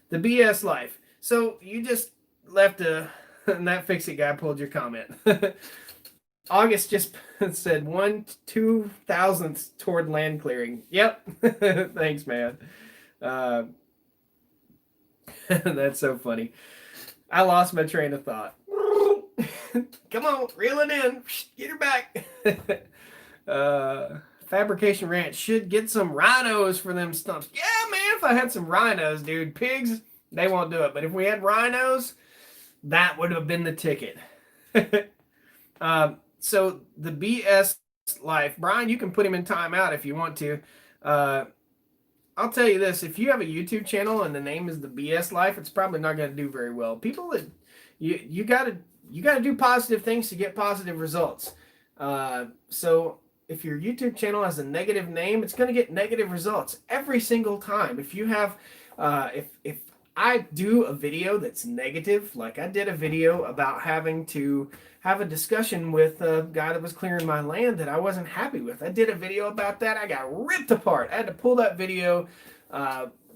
the BS life. So you just left and that fix-it guy pulled your comment. August just said 1/2,000th toward land clearing. Yep. Thanks, man. That's so funny. I lost my train of thought. Come on, reel it in. Get her back. Fabrication Ranch should get some rhinos for them stumps. Yeah, man, if I had some rhinos, dude. Pigs, they won't do it. But if we had rhinos, that would have been the ticket. So the BS life, Brian, you can put him in timeout if you want to. I'll tell you this, if you have a YouTube channel and the name is the BS life, it's probably not going to do very well. People that you got to you got to do positive things to get positive results. So if your YouTube channel has a negative name, it's going to get negative results every single time. If you have, if I do a video that's negative, like I did a video about having to have a discussion with a guy that was clearing my land that I wasn't happy with. I did a video about that. I got ripped apart. I had to pull that video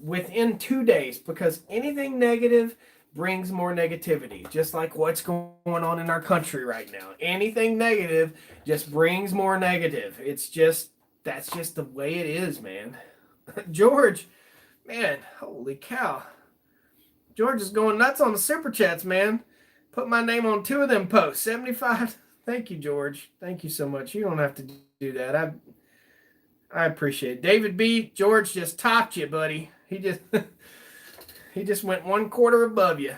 within 2 days because anything negative brings more negativity, just like what's going on in our country right now. Anything negative just brings more negative. That's just the way it is, man. George, man, holy cow. George is going nuts on the super chats, man. Put my name on 2 of them posts. 75. Thank you, George. Thank you so much. You don't have to do that. I appreciate it. David B. George just topped you, buddy. He just went 1/4 above you.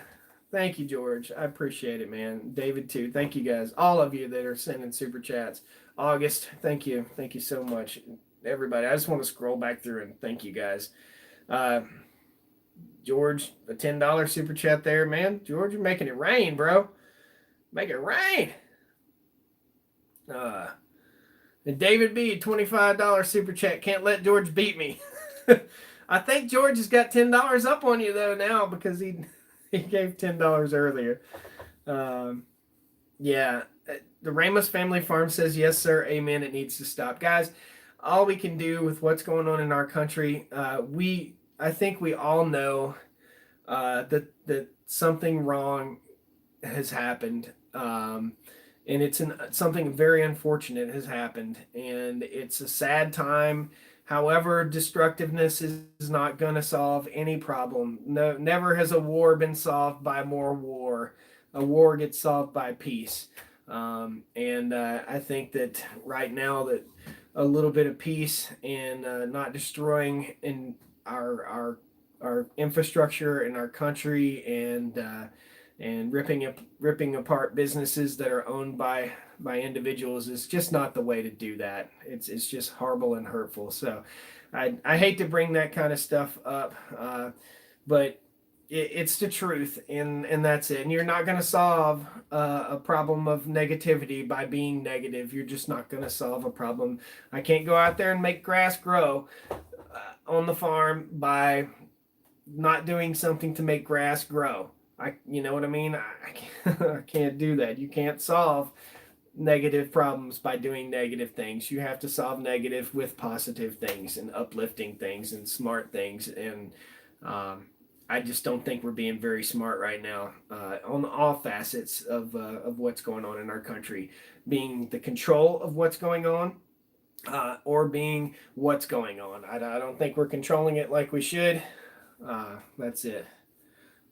Thank you, George. I appreciate it, man. David too. Thank you guys. All of you that are sending super chats. August, thank you. Thank you so much. Everybody. I just want to scroll back through and thank you guys. George, a $10 super chat there, man. George, you're making it rain, bro. Make it rain. And David B, $25 super chat. Can't let George beat me. I think George has got $10 up on you though now because he gave $10 earlier. Yeah, the Ramos Family Farm says yes, sir. Amen. It needs to stop, guys. All we can do with what's going on in our country, I think we all know that something wrong has happened, and it's something very unfortunate has happened, and it's a sad time. However, destructiveness is not going to solve any problem. No, never has a war been solved by more war. A war gets solved by peace, and I think that right now that a little bit of peace and not destroying in our infrastructure in our country and ripping apart businesses that are owned by individuals is just not the way to do that. It's just horrible and hurtful. So I hate to bring that kind of stuff up, but it's the truth, and that's it. And you're not going to solve a problem of negativity by being negative. You're just not going to solve a problem. I can't go out there and make grass grow on the farm by not doing something to make grass grow. You know what I mean? I can't do that. You can't solve negative problems by doing negative things. You have to solve negative with positive things and uplifting things and smart things. And I just don't think we're being very smart right now on all facets of what's going on in our country, being the control of what's going on or being what's going on. I don't think we're controlling it like we should. That's it.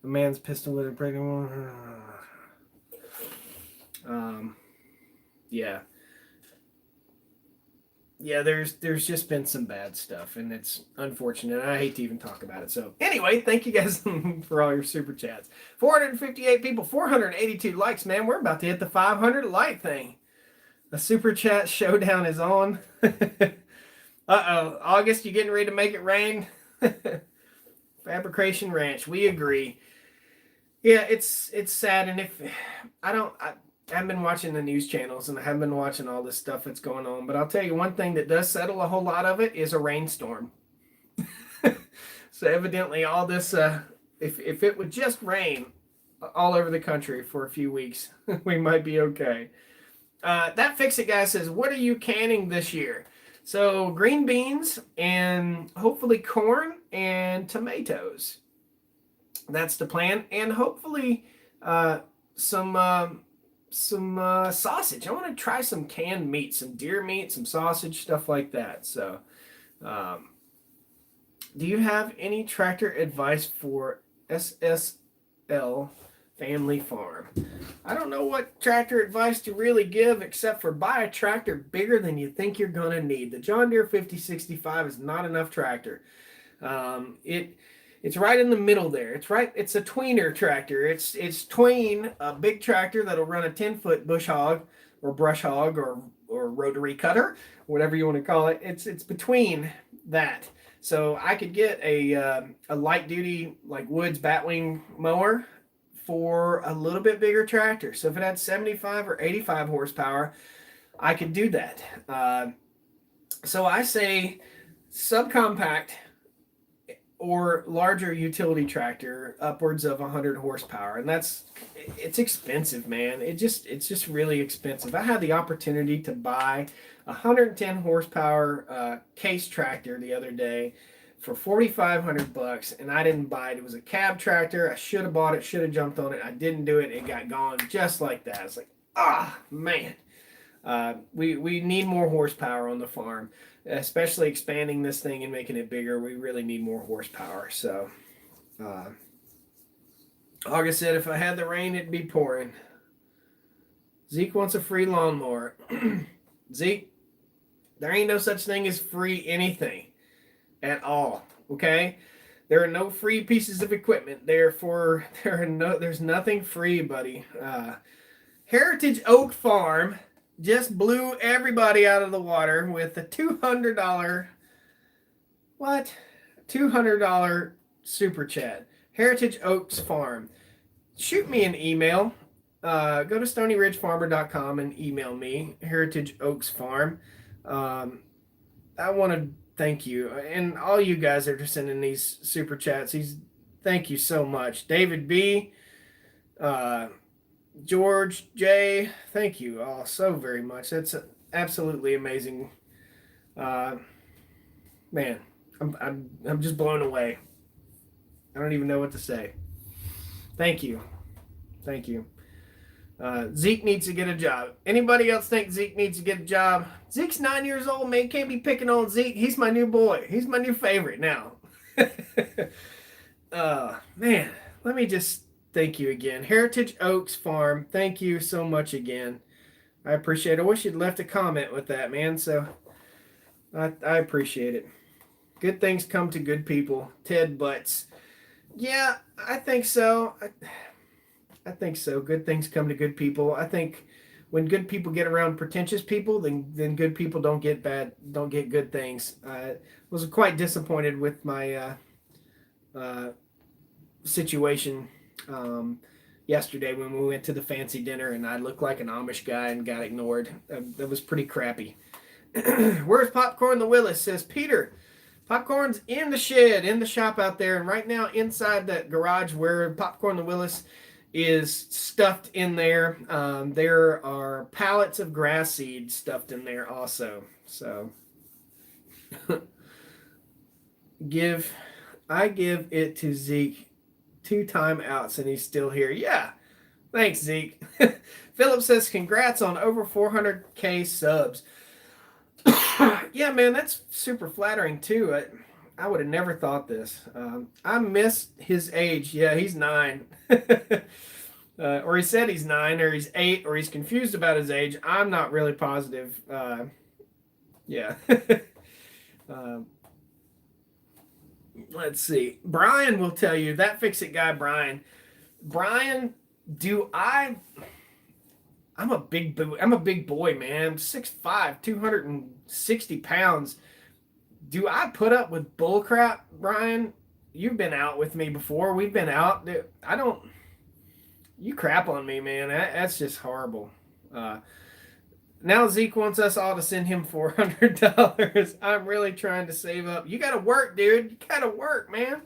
The man's pistol with a pregnant woman. Yeah. Yeah, there's just been some bad stuff, and it's unfortunate. And I hate to even talk about it. So anyway, thank you guys for all your super chats. 458 people, 482 likes, man. We're about to hit the 500 like thing. The super chat showdown is on. Uh-oh. August, you getting ready to make it rain? Fabrication Ranch, we agree. Yeah, it's sad, and if I've been watching the news channels and I haven't been watching all this stuff that's going on, but I'll tell you one thing that does settle a whole lot of it is a rainstorm. So evidently all this, if it would just rain all over the country for a few weeks, we might be okay. That Fix It guy says, what are you canning this year? So green beans and hopefully corn and tomatoes. That's the plan. And hopefully some sausage. I want to try some canned meat, some deer meat, some sausage, stuff like that. So do you have any tractor advice for SSL Family Farm? I don't know what tractor advice to really give except for buy a tractor bigger than you think you're going to need. The John Deere 5065 is not enough tractor. It's right in the middle there. It's a tweener tractor. It's tween a big tractor that'll run a 10-foot bush hog or brush hog or rotary cutter, whatever you want to call it. It's between that. So I could get a light duty like Woods batwing mower for a little bit bigger tractor. So if it had 75 or 85 horsepower, I could do that. So I say subcompact or larger utility tractor upwards of 100 horsepower, and it's expensive, man. It's just really expensive. I had the opportunity to buy a 110 horsepower case tractor the other day for $4,500, and I didn't buy it. It was a cab tractor. I should have bought it, should have jumped on it. I didn't do it. It got gone just like that. It's like, man. We need more horsepower on the farm, especially expanding this thing and making it bigger. We really need more horsepower. So, August said, if I had the rain, it'd be pouring. Zeke wants a free lawnmower. Zeke, there ain't no such thing as free anything at all. Okay? There are no free pieces of equipment. There's nothing free, buddy. Heritage Oak Farm just blew everybody out of the water with a $200 super chat. Heritage Oaks Farm. Shoot me an email. Go to stonyridgefarmer.com and email me, Heritage Oaks Farm. I want to thank you. And all you guys that are sending these super chats, thank you so much. David B., George J., thank you all so very much. That's absolutely amazing. Man, I'm just blown away. I don't even know what to say. Thank you. Zeke needs to get a job. Anybody else think Zeke needs to get a job? Zeke's 9 years old, man. Can't be picking on Zeke. He's my new boy. He's my new favorite now. Man, let me just thank you again. Heritage Oaks Farm, thank you so much again. I appreciate it. I wish you'd left a comment with that, man. So I appreciate it. Good things come to good people. Ted Butts. Yeah, I think so. I think so. Good things come to good people. I think when good people get around pretentious people, then good people don't get good things. I was quite disappointed with my situation yesterday when we went to the fancy dinner and I looked like an Amish guy and got ignored. That was pretty crappy. Where's Popcorn the Willis? Says Peter. Popcorn's in the shed, in the shop out there, and right now inside that garage where Popcorn the Willis is stuffed in there. There are pallets of grass seed stuffed in there also. So I give it to Zeke 2 timeouts and he's still here. Yeah. Thanks, Zeke. Philip says, congrats on over 400K subs. Yeah, man, that's super flattering too. I would have never thought this. I missed his age. Yeah, he's 9. Or he said he's 9, or he's 8, or he's confused about his age. I'm not really positive. Yeah. Let's see. Brian will tell you, that Fix-It guy, Brian. Brian, I'm a big boy, man. I'm 6'5", 260 pounds. Do I put up with bull crap, Brian? You've been out with me before. We've been out. You crap on me, man. That's just horrible. Now Zeke wants us all to send him $400. I'm really trying to save up. You got to work, dude. You got to work, man.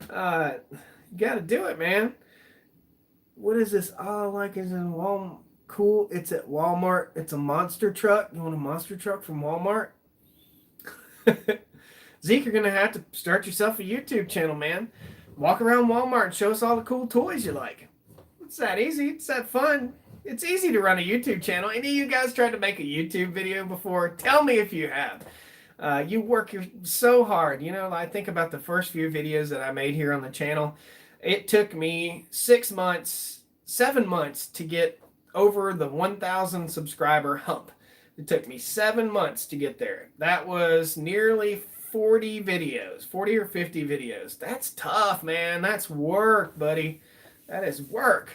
You got to do it, man. What is this? All I like is in Walmart. Cool. It's at Walmart. It's a monster truck. You want a monster truck from Walmart? Zeke, you're going to have to start yourself a YouTube channel, man. Walk around Walmart and show us all the cool toys you like. It's that easy. It's that fun. It's easy to run a YouTube channel. Any of you guys tried to make a YouTube video before? Tell me if you have. You work so hard. You know, I think about the first few videos that I made here on the channel. It took me 7 months to get over the 1,000 subscriber hump. It took me 7 months to get there. That was nearly 40 or 50 videos. That's tough, man. That's work, buddy. That is work.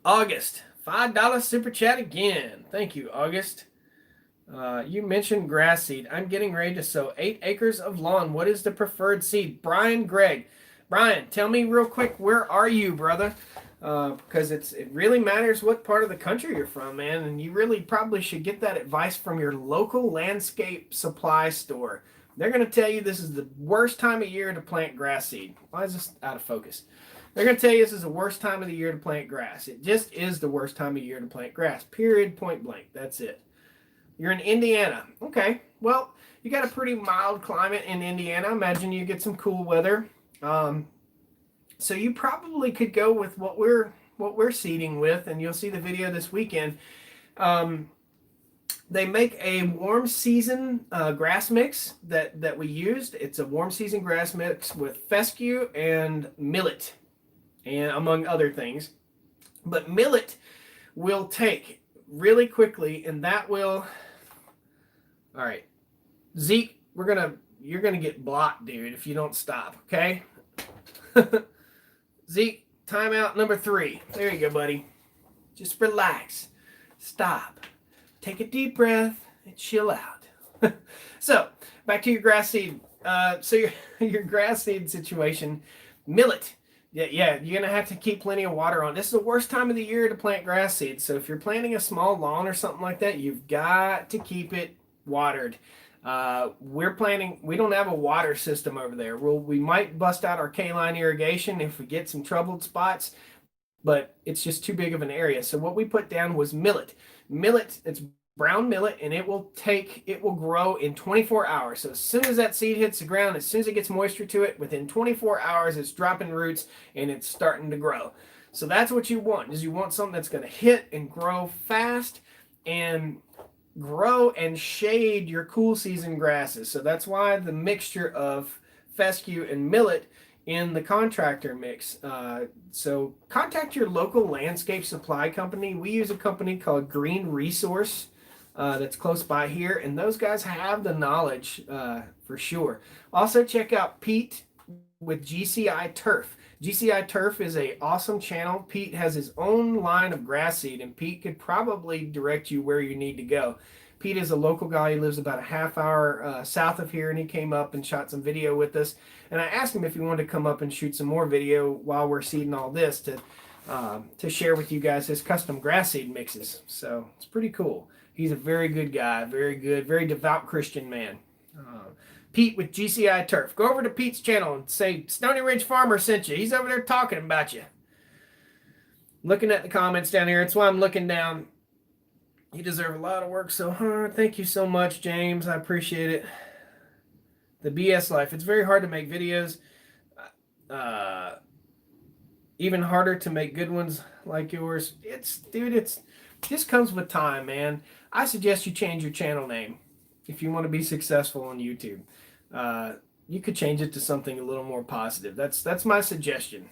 August, $5 super chat again. Thank you, August. You mentioned grass seed. I'm getting ready to sow 8 acres of lawn. What is the preferred seed? Brian Gregg. Brian, tell me real quick, where are you, brother? Because it really matters what part of the country you're from, man, and you really probably should get that advice from your local landscape supply store. They're going to tell you this is the worst time of year to plant grass seed. Why is this out of focus? They're going to tell you this is the worst time of the year to plant grass. It just is the worst time of year to plant grass. Period, point blank. That's it. You're in Indiana. Okay, well, you got a pretty mild climate in Indiana. Imagine you get some cool weather. So you probably could go with what we're seeding with, and you'll see the video this weekend. They make a warm season grass mix that we used. It's a warm season grass mix with fescue and millet, and among other things. But millet will take really quickly, and that will. All right, Zeke, you're gonna get blocked, dude, if you don't stop. Okay. Zeke, timeout number 3. There you go, buddy. Just relax. Stop. Take a deep breath and chill out. So, back to your grass seed. So your grass seed situation, millet. Yeah, you're going to have to keep plenty of water on. This is the worst time of the year to plant grass seeds. So if you're planting a small lawn or something like that, you've got to keep it watered. We don't have a water system over there. We might bust out our K-line irrigation if we get some troubled spots, but it's just too big of an area. So what we put down was millet. Millet, it's brown millet, and it will grow in 24 hours. So as soon as that seed hits the ground, as soon as it gets moisture to it, within 24 hours, it's dropping roots and it's starting to grow. So that's what you want, is you want something that's going to hit and grow fast and grow and shade your cool season grasses. So that's why the mixture of fescue and millet in the contractor mix. So contact your local landscape supply company. We use a company called Green Resource that's close by here, and those guys have the knowledge for sure. Also check out Pete with GCI Turf. GCI Turf is an awesome channel. Pete has his own line of grass seed, and Pete could probably direct you where you need to go. Pete is a local guy. He lives about a half hour south of here, and he came up and shot some video with us. And I asked him if he wanted to come up and shoot some more video while we're seeding all this to share with you guys his custom grass seed mixes. So it's pretty cool. He's a very good guy, very good, very devout Christian man. Pete with GCI Turf. Go over to Pete's channel and say Stoney Ridge Farmer sent you. He's over there talking about you. Looking at the comments down here. That's why I'm looking down. You deserve a lot of work so hard. Thank you so much, James. I appreciate it. The BS life. It's very hard to make videos. Even harder to make good ones like yours. It just comes with time, man. I suggest you change your channel name if you want to be successful on YouTube. You could change it to something a little more positive. That's my suggestion.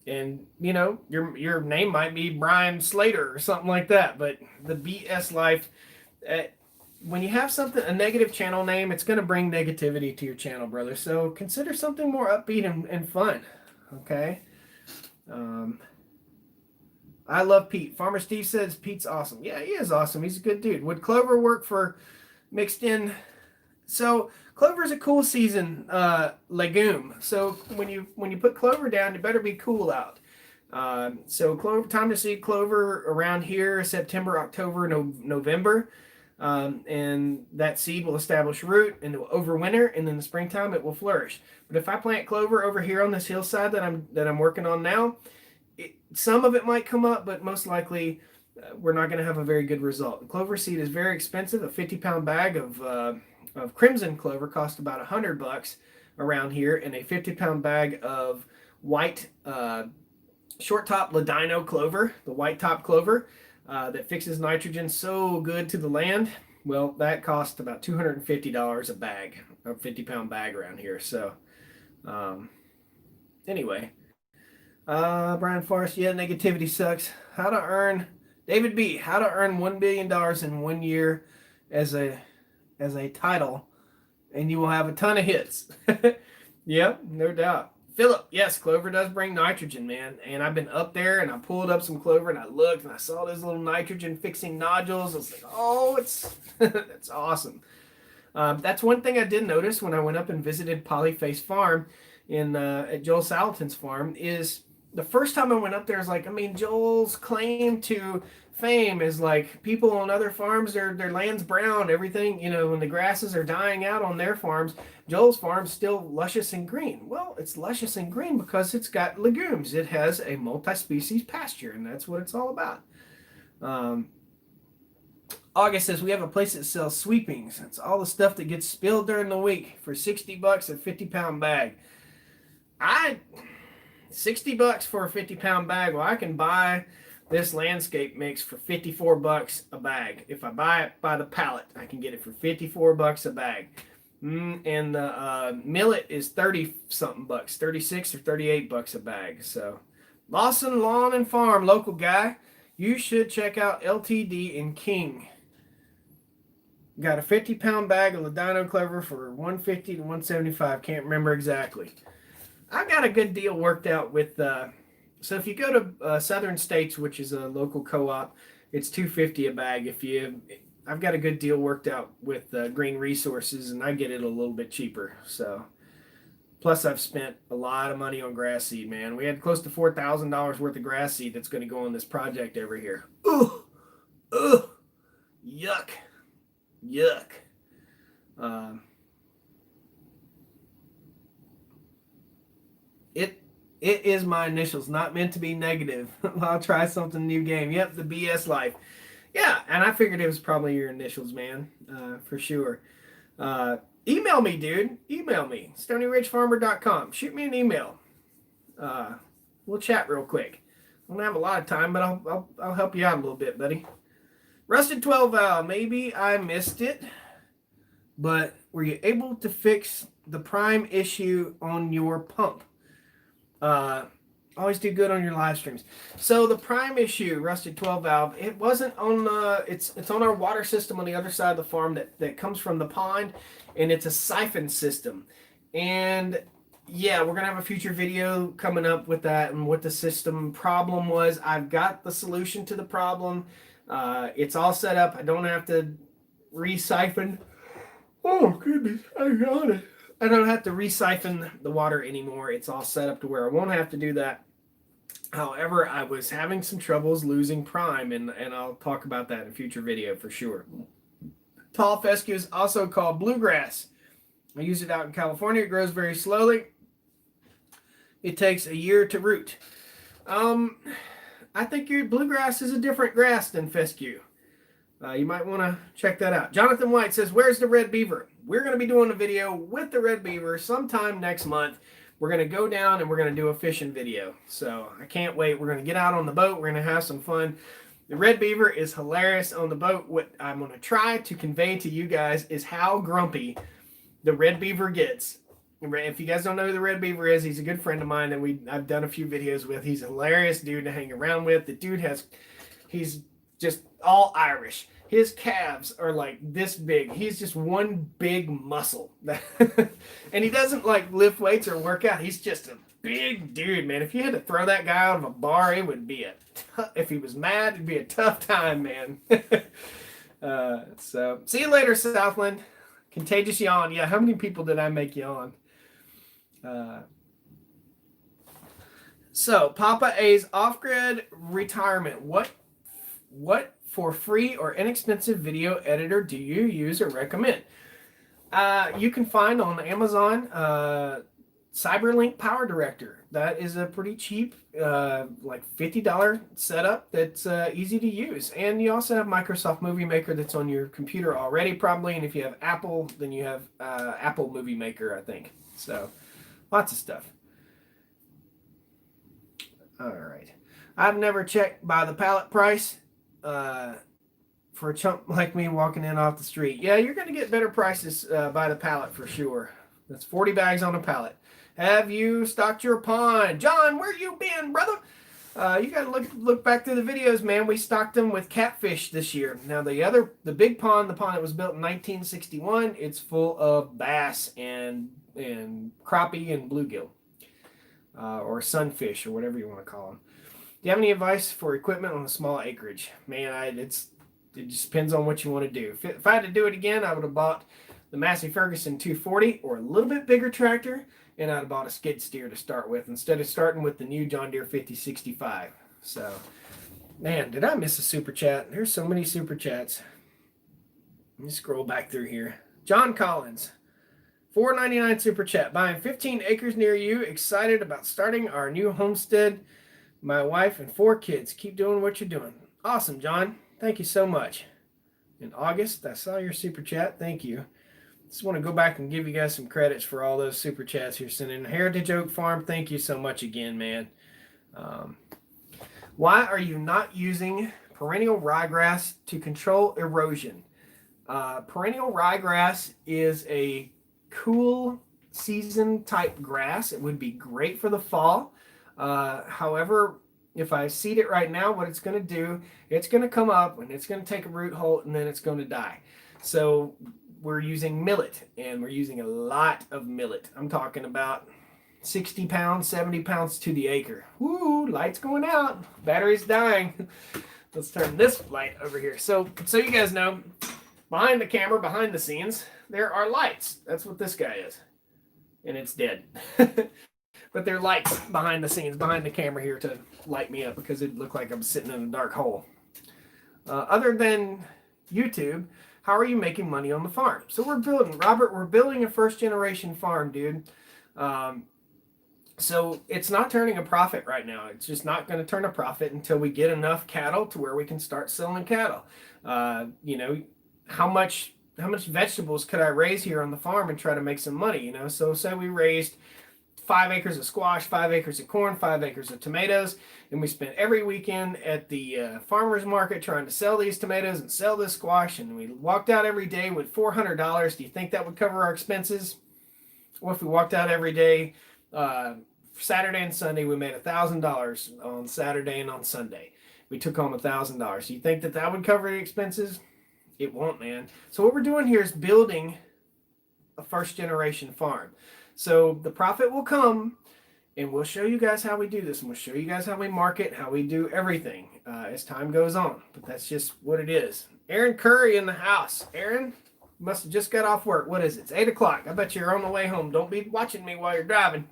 And you know, your name might be Brian Slater or something like that. But the BS life, when you have a negative channel name, it's going to bring negativity to your channel, brother. So consider something more upbeat and fun. Okay. I love Pete. Farmer Steve says Pete's awesome. Yeah, he is awesome. He's a good dude. Would clover work for mixed in? So clover is a cool season legume. So when you put clover down, you better be cool out. So time to seed clover around here, September, October, November. And that seed will establish root and it will overwinter, and in the springtime it will flourish. But if I plant clover over here on this hillside that I'm working on now, some of it might come up, but most likely we're not going to have a very good result. Clover seed is very expensive. A 50-pound bag of crimson clover costs about $100 around here, and a 50-pound bag of white short top ladino clover, the white top clover that fixes nitrogen so good to the land, well, that costs about $250 a bag, a 50-pound bag around here. So anyway, Brian Forrest, yeah, negativity sucks. David B, how to earn $1 billion in 1 year as a title, and you will have a ton of hits. Yep, no doubt. Philip, yes, clover does bring nitrogen, man. And I've been up there and I pulled up some clover and I looked and I saw those little nitrogen fixing nodules. I was like, oh, that's awesome. That's one thing I did notice when I went up and visited Polyface Farm at Joel Salatin's farm. Is the first time I went up there, is like, I mean, Joel's claim to fame is like people on other farms, their land's brown, everything, when the grasses are dying out on their farms, Joel's farm's still luscious and green. Well, it's luscious and green because it's got legumes. It has a multi-species pasture, and that's what it's all about. August says we have a place that sells sweepings. It's all the stuff that gets spilled during the week for $60 a 50-pound bag. $60 for a 50-pound bag. Well, I can buy this landscape mix for $54 a bag. If I buy it by the pallet, I can get it for $54 a bag. And the millet is 30 something bucks, 36 or $38 a bag. So Lawson Lawn and Farm, local guy. You should check out LTD in King. Got a 50-pound bag of Ladino clover for $150 to $175. Can't remember exactly. I got a good deal worked out with. So if you go to Southern States, which is a local co-op, it's $250 a bag. I've got a good deal worked out with Green Resources, and I get it a little bit cheaper. So, plus I've spent a lot of money on grass seed, man. We had close to $4,000 worth of grass seed that's going to go on this project over here. Ugh, yuck. It is my initials, not meant to be negative. I'll try something new game. Yep, the BS life. Yeah, and I figured it was probably your initials, man, for sure. Email me, dude. Email me, stonyridgefarmer.com. Shoot me an email. We'll chat real quick. I don't have a lot of time, but I'll help you out a little bit, buddy. Rusted 12 valve. Maybe I missed it, but were you able to fix the prime issue on your pump? Always do good on your live streams. So the prime issue, rusted 12 valve, it wasn't on it's on our water system on the other side of the farm that comes from the pond, and it's a siphon system. And yeah, we're gonna have a future video coming up with that and what the system problem was. I've got the solution to the problem. It's all set up. I don't have to re-siphon. Oh goodness, I got it. I don't have to re-siphon the water anymore. It's all set up to where I won't have to do that. However, I was having some troubles losing prime, and I'll talk about that in a future video for sure. Tall fescue is also called bluegrass. I use it out in California. It grows very slowly. It takes a year to root. I think your bluegrass is a different grass than fescue. You might want to check that out. Jonathan White says, where's the red beaver? We're going to be doing a video with the red beaver sometime next month. We're going to go down and we're going to do a fishing video. So I can't wait. We're going to get out on the boat. We're going to have some fun. The red beaver is hilarious on the boat. What I'm going to try to convey to you guys is how grumpy the red beaver gets. If you guys don't know who the red beaver is, he's a good friend of mine that I've done a few videos with. He's a hilarious dude to hang around with. The dude he's just all Irish. His calves are like this big. He's just one big muscle. And he doesn't like lift weights or work out. He's just a big dude, man. If you had to throw that guy out of a bar, it would be if he was mad, it'd be a tough time, man. So see you later, Southland. Contagious yawn. Yeah, how many people did I make yawn? So Papa A's off-grid retirement. What for free or inexpensive video editor do you use or recommend? You can find on Amazon Cyberlink Power Director. That is a pretty cheap, like $50 setup that's easy to use. And you also have Microsoft Movie Maker that's on your computer already probably. And if you have Apple, then you have Apple Movie Maker, I think. So lots of stuff. All right. I've never checked by the pallet price. For a chump like me walking in off the street. Yeah, you're going to get better prices by the pallet for sure. That's 40 bags on a pallet. Have you stocked your pond? John, where you been, brother? You got to look back through the videos, man. We stocked them with catfish this year. Now, the big pond, the pond that was built in 1961, it's full of bass and crappie and bluegill. Or sunfish, or whatever you want to call them. Do you have any advice for equipment on a small acreage? Man, it just depends on what you want to do. If I had to do it again, I would have bought the Massey Ferguson 240 or a little bit bigger tractor, and I'd have bought a skid steer to start with instead of starting with the new John Deere 5065. So, man, did I miss a super chat? There's so many super chats. Let me scroll back through here. John Collins, $4.99 super chat. Buying 15 acres near you. Excited about starting our new homestead. My wife and 4 kids. Keep doing what you're doing. Awesome, John. Thank you so much. In August, I saw your super chat. Thank you. Just want to go back and give you guys some credits for all those super chats you're sending. Heritage Oak Farm, thank you so much again, man. Why are you not using perennial ryegrass to control erosion? Perennial ryegrass is a cool season type grass. It would be great for the fall. However, if I seed it right now, what it's going to do, it's going to come up and it's going to take a root hold and then it's going to die. So we're using millet, and we're using a lot of millet. I'm talking about 60 pounds, 70 pounds to the acre. Woo, light's going out. Battery's dying. Let's turn this light over here. So you guys know, behind the camera, behind the scenes, there are lights. That's what this guy is. And it's dead. But there are lights behind the scenes, behind the camera here to light me up because it looked like I'm sitting in a dark hole. Other than YouTube, how are you making money on the farm? So we're building a first generation farm, dude. So it's not turning a profit right now. It's just not going to turn a profit until we get enough cattle to where we can start selling cattle. You know, how much vegetables could I raise here on the farm and try to make some money? You know, so say we raised 5 acres of squash, 5 acres of corn, 5 acres of tomatoes, and we spent every weekend at the farmer's market trying to sell these tomatoes and sell this squash, and we walked out every day with $400. Do you think that would cover our expenses? Well, if we walked out every day, Saturday and Sunday, we made $1,000 on Saturday and on Sunday. We took home $1,000. Do you think that would cover the expenses? It won't, man. So what we're doing here is building a first generation farm. So the profit will come, and we'll show you guys how we do this, and we'll show you guys how we market, how we do everything as time goes on. But that's just what it is. Aaron Curry in the house. Aaron, you must have just got off work. What is it? It's 8 o'clock. I bet you're on the way home. Don't be watching me while you're driving.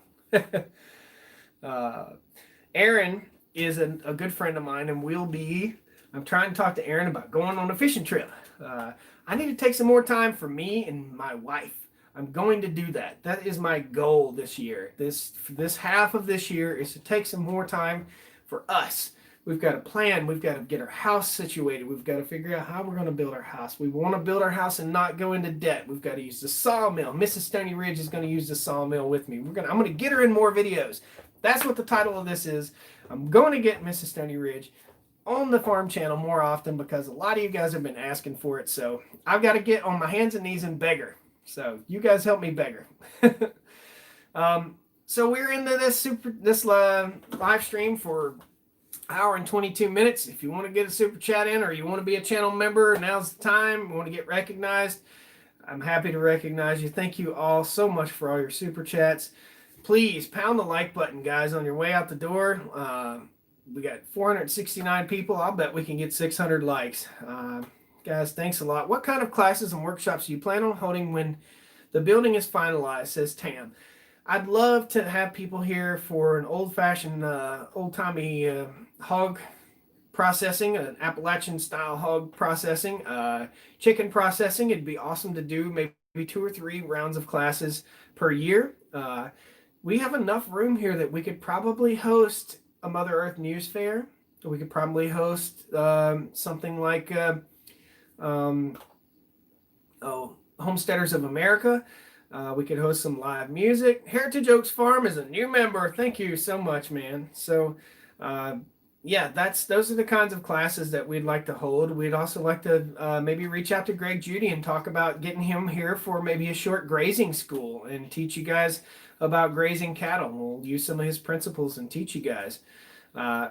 Aaron is a good friend of mine, and I'm trying to talk to Aaron about going on a fishing trip. I need to take some more time for me and my wife. I'm going to do that. That is my goal this year. This half of this year is to take some more time for us. We've got a plan. We've got to get our house situated. We've got to figure out how we're going to build our house. We want to build our house and not go into debt. We've got to use the sawmill. Mrs. Stoney Ridge is going to use the sawmill with me. I'm going to get her in more videos. That's what the title of this is. I'm going to get Mrs. Stoney Ridge on the farm channel more often because a lot of you guys have been asking for it. So I've got to get on my hands and knees and beg her. So you guys help me beg her. So we're into this live stream for an hour and 22 minutes. If you want to get a super chat in or you want to be a channel member, now's the time. You want to get recognized, I'm happy to recognize you. Thank you all so much for all your super chats. Please pound the like button, guys, on your way out the door. We got 469 people. I'll bet we can get 600 likes. Guys, thanks a lot. What kind of classes and workshops do you plan on holding when the building is finalized, says Tam. I'd love to have people here for an old-fashioned, old-timey hog processing, an Appalachian-style hog processing, chicken processing. It'd be awesome to do maybe 2 or 3 rounds of classes per year. We have enough room here that we could probably host a Mother Earth News Fair. We could probably host something like Homesteaders of America. We could host some live music. Heritage Oaks Farm is a new member. Thank you so much, man. So yeah, those are the kinds of classes that we'd like to hold. We'd also like to maybe reach out to Greg Judy and talk about getting him here for maybe a short grazing school and teach you guys about grazing cattle. We'll use some of his principles and teach you guys.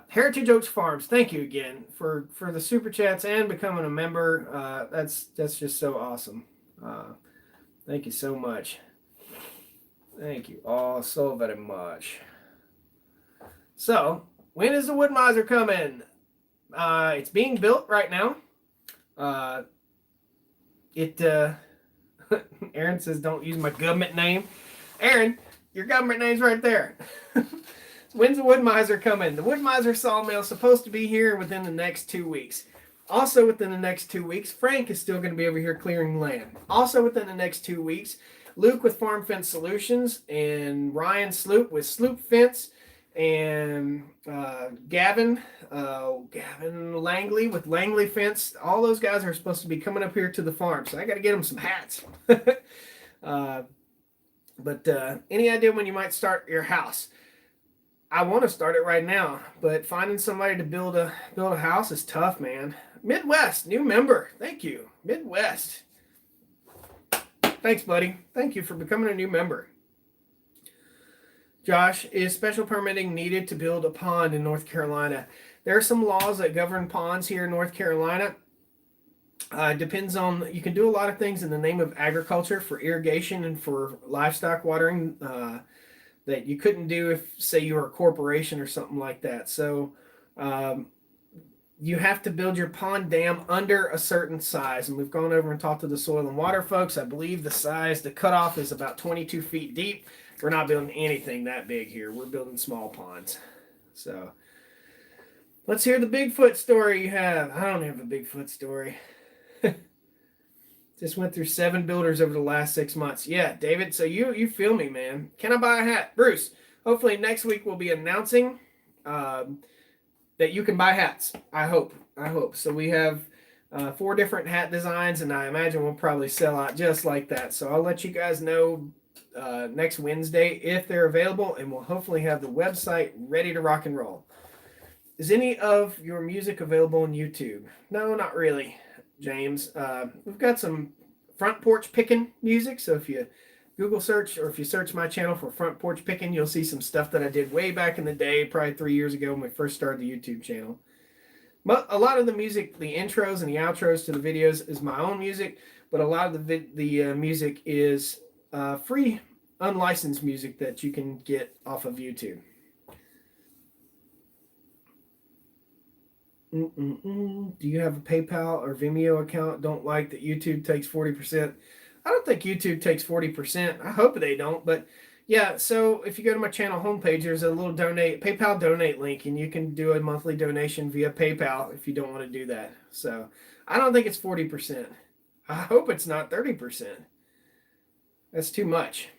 Heritage Oaks Farms, thank you again for the super chats and becoming a member. That's just so awesome. Thank you so much. Thank you all so very much. So, when is the wood miser coming? It's being built right now. Aaron says, don't use my government name. Aaron, your government name's right there. When's the wood miser coming? The wood miser sawmill is supposed to be here within the next 2 weeks. Also within the next 2 weeks, Frank is still going to be over here clearing land. Also within the next 2 weeks, Luke with Farm Fence Solutions and Ryan Sloop with Sloop Fence and Gavin Langley with Langley Fence. All those guys are supposed to be coming up here to the farm, so I got to get them some hats. But any idea when you might start your house? I want to start it right now, but finding somebody to build a house is tough, man. Midwest, new member. Thank you. Midwest. Thanks, buddy. Thank you for becoming a new member. Josh, is special permitting needed to build a pond in North Carolina? There are some laws that govern ponds here in North Carolina. Depends on, you can do a lot of things in the name of agriculture for irrigation and for livestock watering that you couldn't do if, say, you were a corporation or something like that. So you have to build your pond dam under a certain size. And we've gone over and talked to the soil and water folks. I believe the cutoff is about 22 feet deep. We're not building anything that big here. We're building small ponds. So let's hear the Bigfoot story you have. I don't have a Bigfoot story. Just went through 7 builders over the last 6 months. Yeah, David, so you feel me, man. Can I buy a hat? Bruce, hopefully next week we'll be announcing that you can buy hats. I hope. So we have 4 different hat designs, and I imagine we'll probably sell out just like that. So I'll let you guys know next Wednesday if they're available, and we'll hopefully have the website ready to rock and roll. Is any of your music available on YouTube? No, not really, James. We've got some front porch picking music, so if you Google search or if you search my channel for front porch picking, you'll see some stuff that I did way back in the day, probably 3 years ago when we first started the YouTube channel. But a lot of the music, the intros and the outros to the videos is my own music, but a lot of the music is free, unlicensed music that you can get off of YouTube. Do you have a PayPal or Vimeo account? Don't like that YouTube takes 40%. I don't think YouTube takes 40%. I hope they don't, but yeah, so if you go to my channel homepage, there's a little PayPal donate link, and you can do a monthly donation via PayPal if you don't want to do that. So I don't think it's 40%. I hope it's not 30%. That's too much.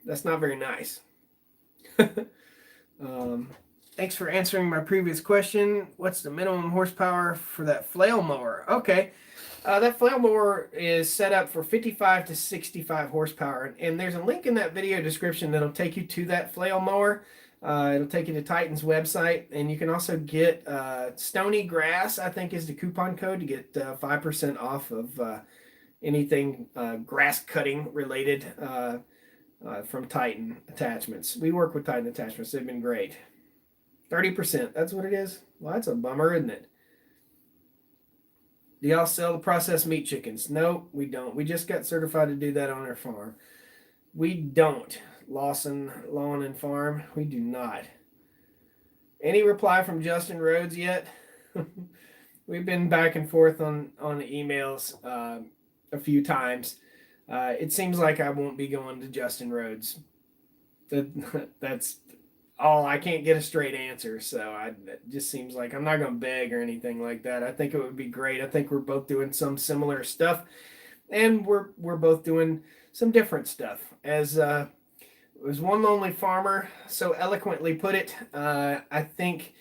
That's not very nice. Thanks for answering my previous question. What's the minimum horsepower for that flail mower? Okay. That flail mower is set up for 55 to 65 horsepower. And there's a link in that video description that'll take you to that flail mower. It'll take you to Titan's website. And you can also get Stony Grass, I think is the coupon code to get 5% off of anything grass cutting related from Titan Attachments. We work with Titan Attachments. They've been great. 30%, that's what it is? Well, that's a bummer, isn't it? Do y'all sell the processed meat chickens? No, we don't. We just got certified to do that on our farm. We don't. Lawson Lawn and Farm, we do not. Any reply from Justin Rhodes yet? We've been back and forth on emails a few times. It seems like I won't be going to Justin Rhodes. That's all. I can't get a straight answer, so it just seems like I'm not going to beg or anything like that. I think it would be great. I think we're both doing some similar stuff, and we're both doing some different stuff. As one lonely farmer so eloquently put it, I think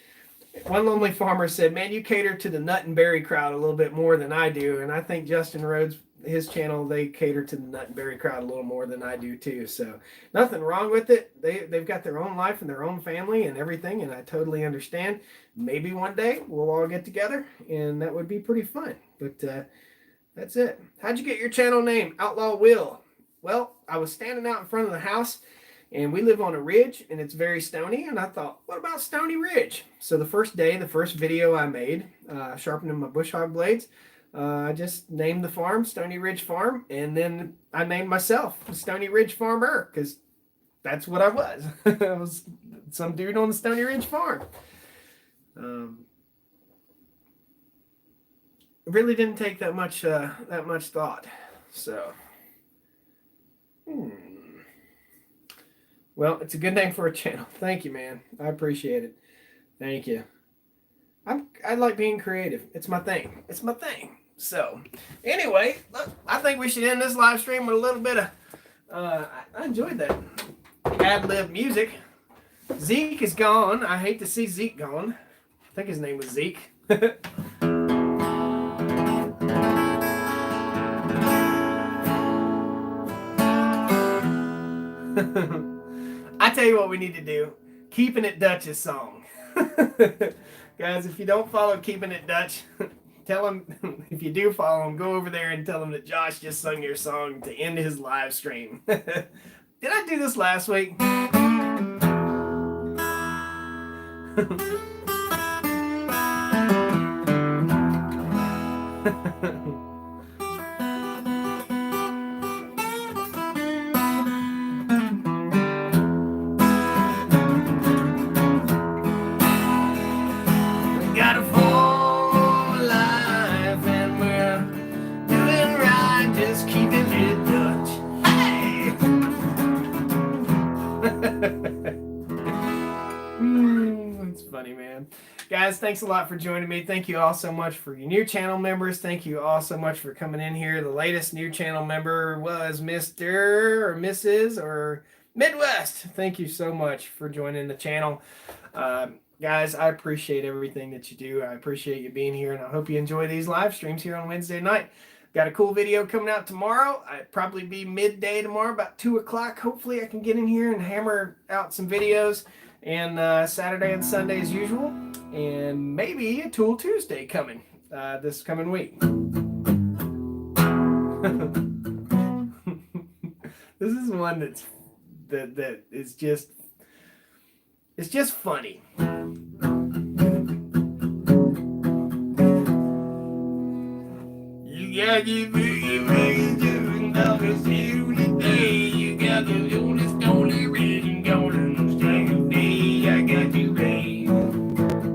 one lonely farmer said, "Man, you cater to the nut and berry crowd a little bit more than I do," and I think Justin Rhodes, his channel, they cater to the nut and berry crowd a little more than I do too. So nothing wrong with it. They've got their own life and their own family and everything, and I totally understand. Maybe one day we'll all get together, and that would be pretty fun. But that's it. How'd you get your channel name, Outlaw Will? Well, I was standing out in front of the house, and we live on a ridge, and it's very stony, and I thought, what about Stoney Ridge? So the first video I made, sharpening my bush hog blades, I just named the farm Stoney Ridge Farm, and then I named myself Stoney Ridge Farmer because that's what I was. I was some dude on the Stoney Ridge Farm. It really didn't take that much thought. So Well, it's a good name for a channel. Thank you, man. I appreciate it. Thank you. I like being creative. It's my thing. It's my thing. So, anyway, look, I think we should end this live stream with a little bit of. I enjoyed that ad-lib music. Zeke is gone. I hate to see Zeke gone. I think his name was Zeke. I tell you what we need to do. Keeping It Dutch's song. Guys, if you don't follow Keeping It Dutch, tell him, if you do follow him, go over there and tell him that Josh just sung your song to end his live stream. Did I do this last week? That's funny, man. Guys, thanks a lot for joining me. Thank you all so much for your new channel members. Thank you all so much for coming in here. The latest new channel member was Mr. or Mrs. or Midwest. Thank you so much for joining the channel. Guys, I appreciate everything that you do. I appreciate you being here, and I hope you enjoy these live streams here on Wednesday night. Got a cool video coming out tomorrow. I'd probably be midday tomorrow, about 2 o'clock. Hopefully I can get in here and hammer out some videos. And Saturday and Sunday as usual. And maybe a Tool Tuesday coming this coming week. This is one that is just, it's just funny. You got your boogie doing dollars today. You got the old Stoney Ridge and golden string day. I got you, babe.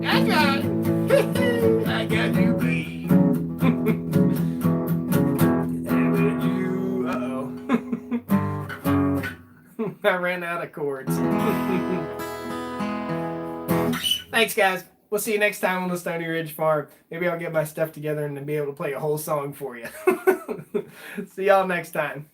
I got it. I got you, babe. And you, I ran out of chords. Thanks, guys. We'll see you next time on the Stoney Ridge Farm. Maybe I'll get my stuff together and then be able to play a whole song for you. See y'all next time.